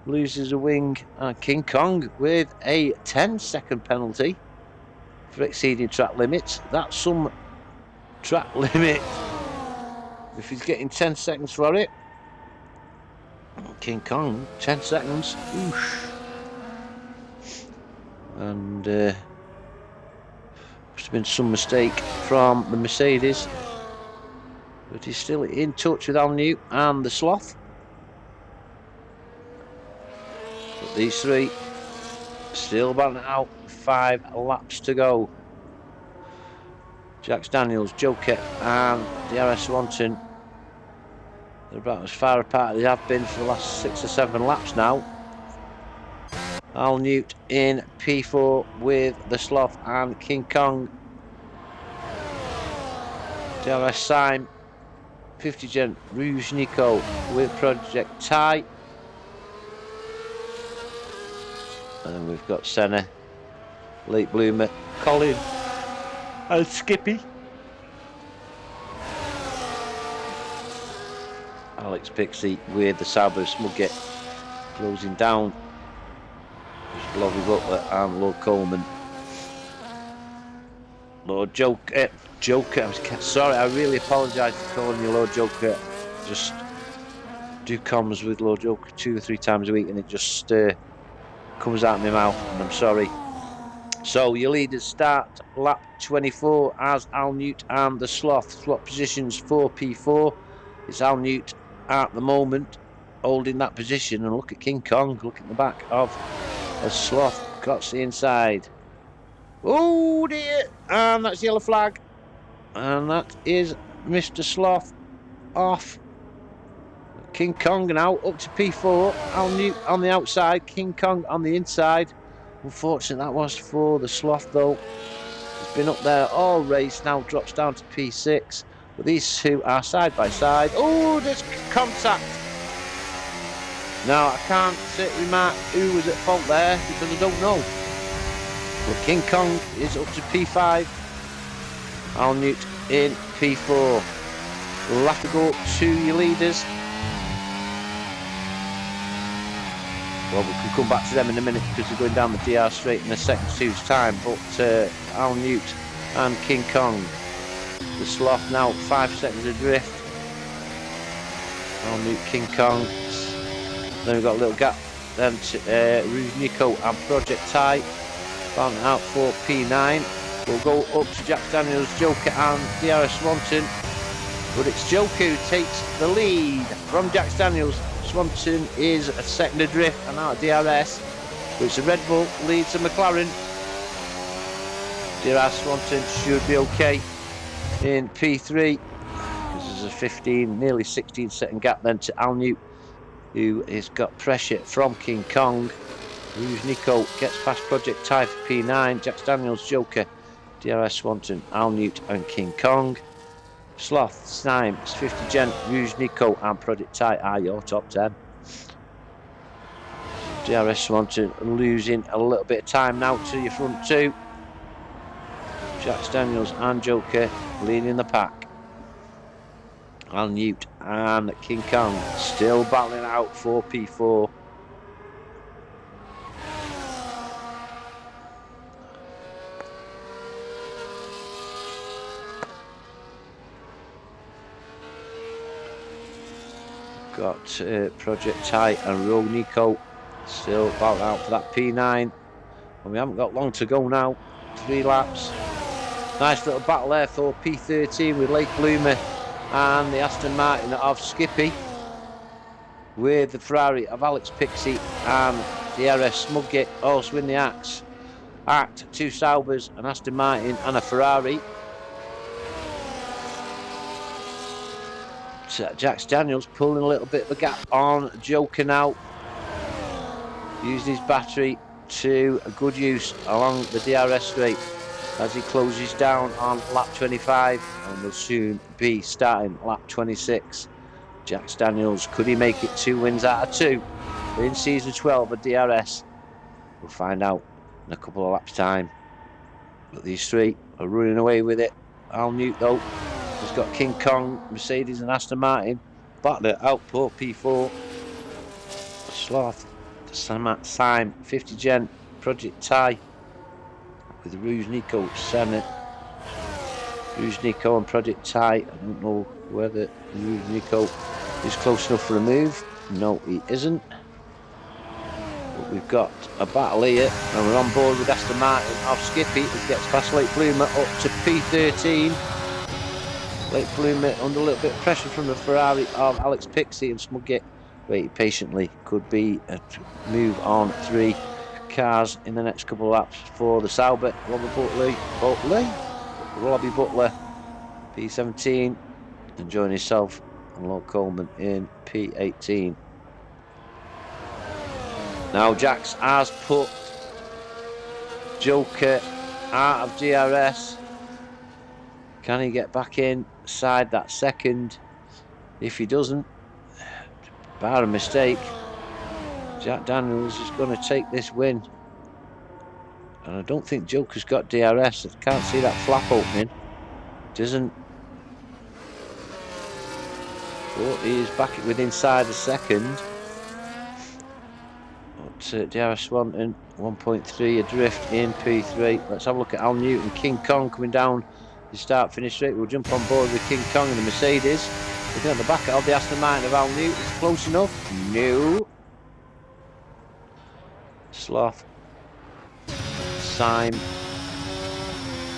Loses a wing. And King Kong with a 10-second penalty for exceeding track limits. That's some track limit if he's getting 10 seconds for it. King Kong, 10 seconds. Oosh. And must have been some mistake from the Mercedes. But he's still in touch with Al Newt and the Sloth. But these three still battling out, 5 laps to go. Jack Daniels, Joker and DRS Swanton They're about as far apart as they have been for the last 6 or 7 laps now. Al Newt in P4 with the Sloth and King Kong. DRS Syme, 50 Gent, Rouge Nico with Project Ty. And then we've got Senna, Late Bloomer, Colin and Skippy. Alex Pixie with the Sauber Smugget closing down. Lovely Butler and Lord Coleman. Lord Joker, I'm sorry, I really apologise for calling you Lord Joker. Just do comms with Lord Joker 2 or 3 times a week and it just comes out of my mouth, and I'm sorry. So your leaders start lap 24 as Al Newt and the Sloth. Swap positions 4P4. It's Al Newt at the moment holding that position, and look at King Kong, look at the back of the Sloth, got the inside. Oh dear, and that's yellow flag, and that is Mr. Sloth off. King Kong now up to P4, Al Newt on the outside, King Kong on the inside. Unfortunate that was for the Sloth though. He's been up there all race, now drops down to P6. But these two are side by side. Oh, there's contact. Now I can't remark who was at fault there because I don't know. But King Kong is up to P5. Al Newt in P4. We'll have to go up to your leaders. Well, we can come back to them in a minute because they're going down the DR straight in a second two's time. But Al Newt and King Kong. The Sloth now 5 seconds adrift. Al Newt, King Kong. Then we've got a little gap. Then Rouge Nico and Project Ty. Found out for P9. We'll go up to Jack Daniels, Joker and DRS Swanton. But it's Joker who takes the lead from Jack Daniels. Swanton is a second adrift and out of DRS. But it's a Red Bull leads to McLaren. DRS Swanton should be okay in P3. Because there's a 15, nearly 16 second gap then to Al Newt, who has got pressure from King Kong. Rouge Nico gets past Project Ty for P9. Jack Daniels, Joker, DRS Swanton, Al Newt and King Kong. Sloth, Syme, 50 Gent, Rouge Nico and Project Ty are your top 10. DRS Swanton losing a little bit of time now to your front two. Jack Daniels and Joker leading the pack. Al Newt and King Kong still battling out for P4. Got Project Ty and Rogue Nico still battling out for that P9. And we haven't got long to go now. 3 laps. Nice little battle there for P13 with Lake Bloomer and the Aston Martin of Skippy, with the Ferrari of Alex Pixie and DRS Smugget also in the axe. 2 Saubers, an Aston Martin and a Ferrari. Jack Daniels pulling a little bit of a gap on Joker now, using his battery to a good use along the DRS straight as he closes down on lap 25 and will soon be starting lap 26. Jack Daniels, could he make it 2 wins out of 2 in season 12 of DRS? We'll find out in a couple of laps time. But these 3 are running away with it. Al Newt though, he's got King Kong, Mercedes and Aston Martin. Butler out for P4. Sloth, Syme, 50 Gent, Project Ty with Rouge Nico, Senna. Rouge Nico and Project Ty. I don't know whether Rouge Nico is close enough for a move. No, he isn't. But we've got a battle here, and we're on board with Aston Martin of Skippy, who gets past Lake Bloomer up to P13. Lake Bloomer under a little bit of pressure from the Ferrari of Alex Pixie, and Smugget waiting patiently. Could be a move on 3 cars in the next couple of laps for the Sauber. Robbie Butler, P17, enjoying himself and Lord Coleman in P18. Now Jax has put Joker out of DRS. Can he get back inside that second? If he doesn't, bar a mistake, Jack Daniels is going to take this win. And I don't think Joker's got DRS. I can't see that flap opening. Doesn't. But he's back with inside a second. But DRS Swanton 1.3 adrift in P3. Let's have a look at Al Newton. King Kong coming down the start-finish straight. We'll jump on board with King Kong and the Mercedes. Looking at the back of the Aston Martin of Al Newton. It's close enough. No. Sloth. Syme.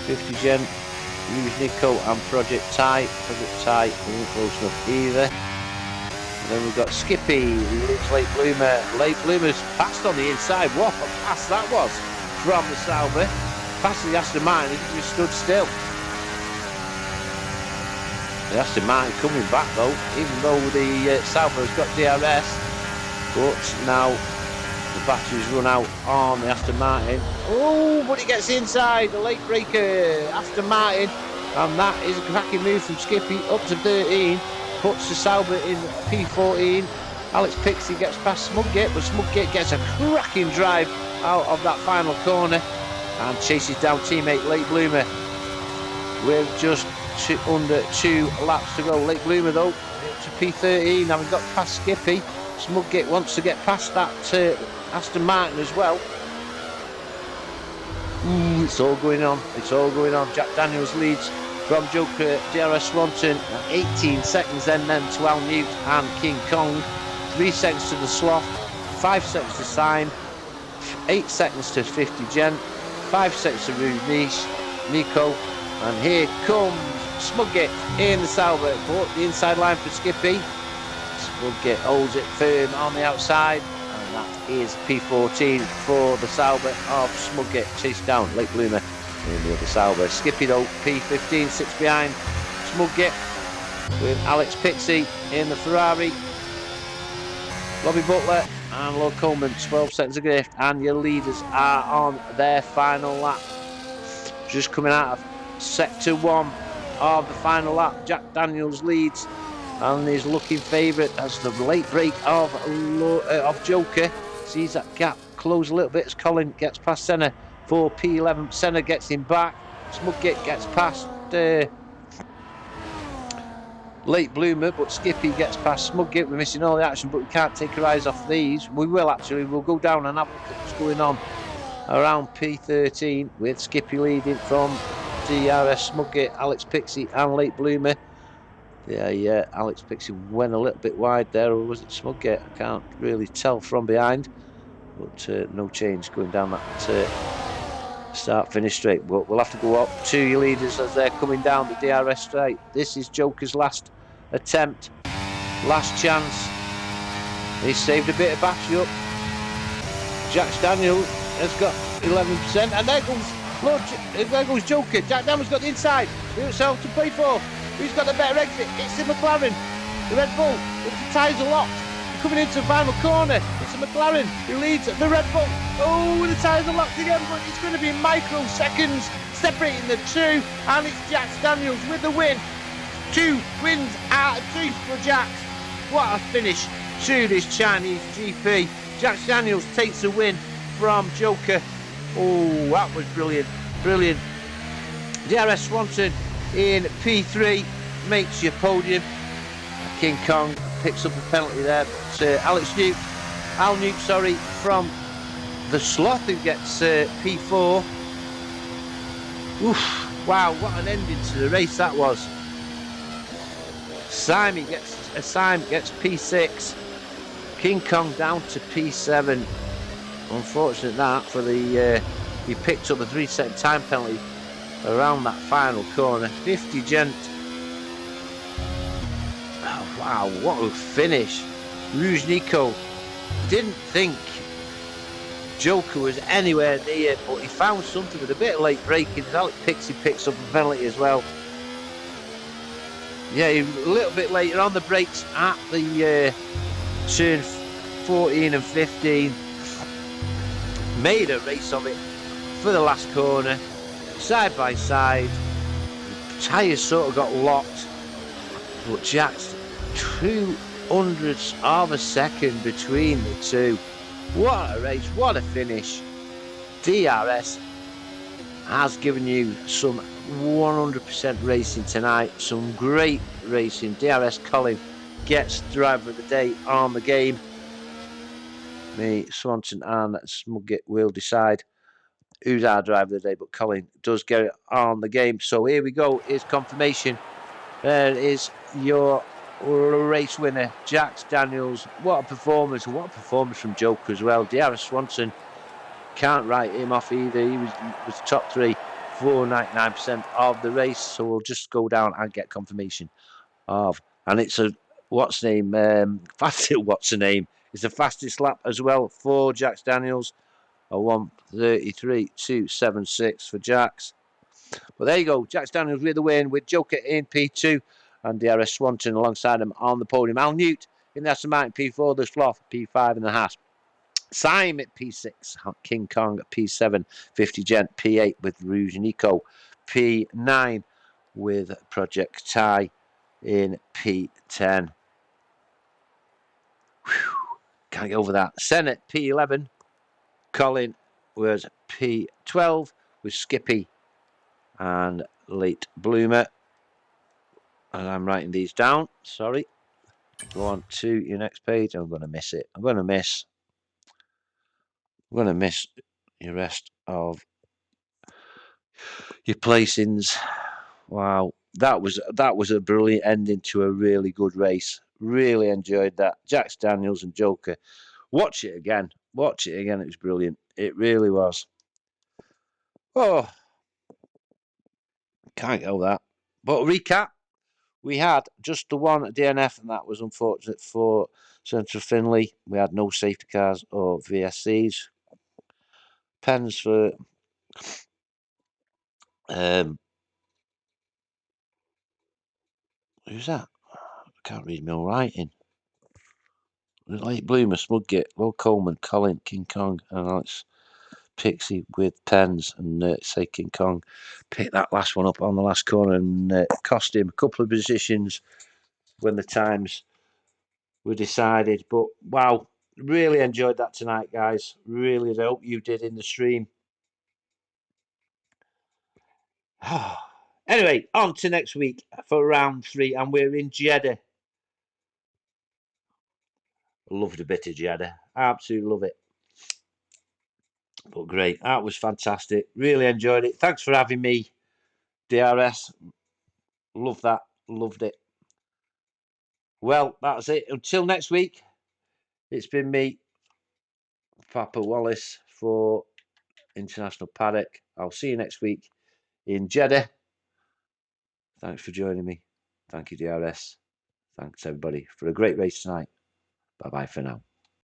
50 Gen. Use Nico and Project Ty. Project Ty isn't close enough either. And then we've got Skippy, who looks Late Bloomer. Late Bloomer's passed on the inside. What a pass that was from the Sauber. Past the Aston Martin, he just stood still. The Aston Martin coming back though, even though the Sauber has got DRS. But now the batteries run out on the Aston Martin. Oh, but he gets inside the late breaker, Aston Martin. And that is a cracking move from Skippy up to 13. Puts the Sauber in P14. Alex Pixie gets past Smudgate, but Smudgate gets a cracking drive out of that final corner and chases down teammate Late Bloomer with just under 2 laps to go. Late Bloomer though up to P13, having got past Skippy. Smudgate wants to get past that Aston Martin as well. It's all going on. It's all going on. Jack Daniels leads from Joker DRS Swanton at 18 seconds then to Al Newt and King Kong. 3 seconds to the Sloth, 5 seconds to Syme, 8 seconds to 50 Gen, 5 seconds to Rude Nico, and here comes Smudgate in the Sauber. But the inside line for Skippy. Smudgate holds it firm on the outside, and that is P14 for the Sauber of Smudgate. Chased down Late Bloomer in the other Sauber. Skippy though, P15, 6 behind Smudgate with Alex Pixie in the Ferrari. Robbie Butler and Lord Coleman, 12 seconds of drift, and your leaders are on their final lap. Just coming out of sector 1 of the final lap. Jack Daniels leads and is looking favourite as the late break of Joker sees that gap close a little bit as Colin gets past Senna for P11. Senna gets him back. Smudgate gets past Late Bloomer, but Skippy gets past Smudgate. We're missing all the action, but we can't take our eyes off these. We will actually. We'll go down and have a look at what's going on around P13 with Skippy leading from DRS, Smudgate, Alex Pixie and Late Bloomer. Yeah, Alex Pixie went a little bit wide there, or was it Smudgate? I can't really tell from behind, but no change going down that start-finish straight. But we'll have to go up to your leaders as they're coming down the DRS straight. This is Joker's last attempt, last chance. He saved a bit of battery up. Jack Daniels has got 11%, and there goes Joker. Jack Daniels got the inside. Who himself to play for? Who's got the better exit? It's the McLaren. The Red Bull. The tyres are locked. They're coming into the final corner. It's the McLaren who leads the Red Bull. Oh, the tyres are locked again, but it's going to be microseconds separating the two. And it's Jack Daniels with the win. 2 wins out of 2 for Jax. What a finish to this Chinese GP. Jack Daniels takes the win from Joker. Oh, that was brilliant. Brilliant. DRS Swanton in P3 makes your podium. King Kong picks up a penalty there, but Al Newt, from the Sloth, who gets P4. Oof, wow, what an ending to the race that was. Syme gets P6. King Kong down to P7. Unfortunate that for the he picked up a 3-second time penalty around that final corner. 50 Gent. Oh, wow, what a finish. Rouge Nico didn't think Joker was anywhere near, but he found something with a bit of late braking. Alex Pixie picks up a penalty as well. Yeah, a little bit later on the brakes at the turn 14 and 15. Made a race of it for the last corner, side by side. The tyres sort of got locked, but Jack's 200ths of a second between the two. What a race, what a finish. DRS has given you some 100% racing tonight, some great racing. DRS Colin gets driver of the day on the game. Me, Swanson and Smuggett will decide who's our driver of the day, but Colin does get it on the game. So here we go, here's confirmation. There is your race winner, Jax Daniels. What a performance from Joker as well. DRS Swanson, can't write him off either. He was top three for 99% of the race. So we'll just go down and get confirmation of. And it's a, what's the name? What's the name? It's the fastest lap as well for Jax Daniels. A 1:33.276 for Jax. But there you go. Jax Daniels with the win with Joker in P2 and DRS Swanson alongside him on the podium. Al Newt in the Aston Martin P4, the Sloth P5 in the Haas. Syme at P6, King Kong at P7, 50 Gent P8 with Rouge Nico, P9 with Project Ty in P10. Whew. Can't get over that. Senate P11, Colin was P12 with Skippy and Late Bloomer. And I'm writing these down. Sorry. Go on to your next page. I'm going to miss it. I'm going to miss your rest of your placings. Wow, that was a brilliant ending to a really good race. Really enjoyed that. Jax Daniels and Joker. Watch it again. Watch it again. It was brilliant. It really was. Oh, can't go that. But recap. We had just the one DNF, and that was unfortunate for Central Finley. We had no safety cars or VSCs. Pens for who's that? I can't read my own writing. Late Bloomer, Smudgett, Will Coleman, Colin, King Kong, and Alex Pixie with pens, and say King Kong picked that last one up on the last corner and cost him a couple of positions when the times were decided. But wow, really enjoyed that tonight, guys. Really hope you did in the stream. Anyway, on to next week for round 3, and we're in Jeddah. Loved a bit of Jeddah. Absolutely love it. But great. That was fantastic. Really enjoyed it. Thanks for having me, DRS. Love that. Loved it. Well, that's it. Until next week, it's been me, Papa Wallace, for International Paddock. I'll see you next week in Jeddah. Thanks for joining me. Thank you, DRS. Thanks, everybody, for a great race tonight. Bye-bye for now.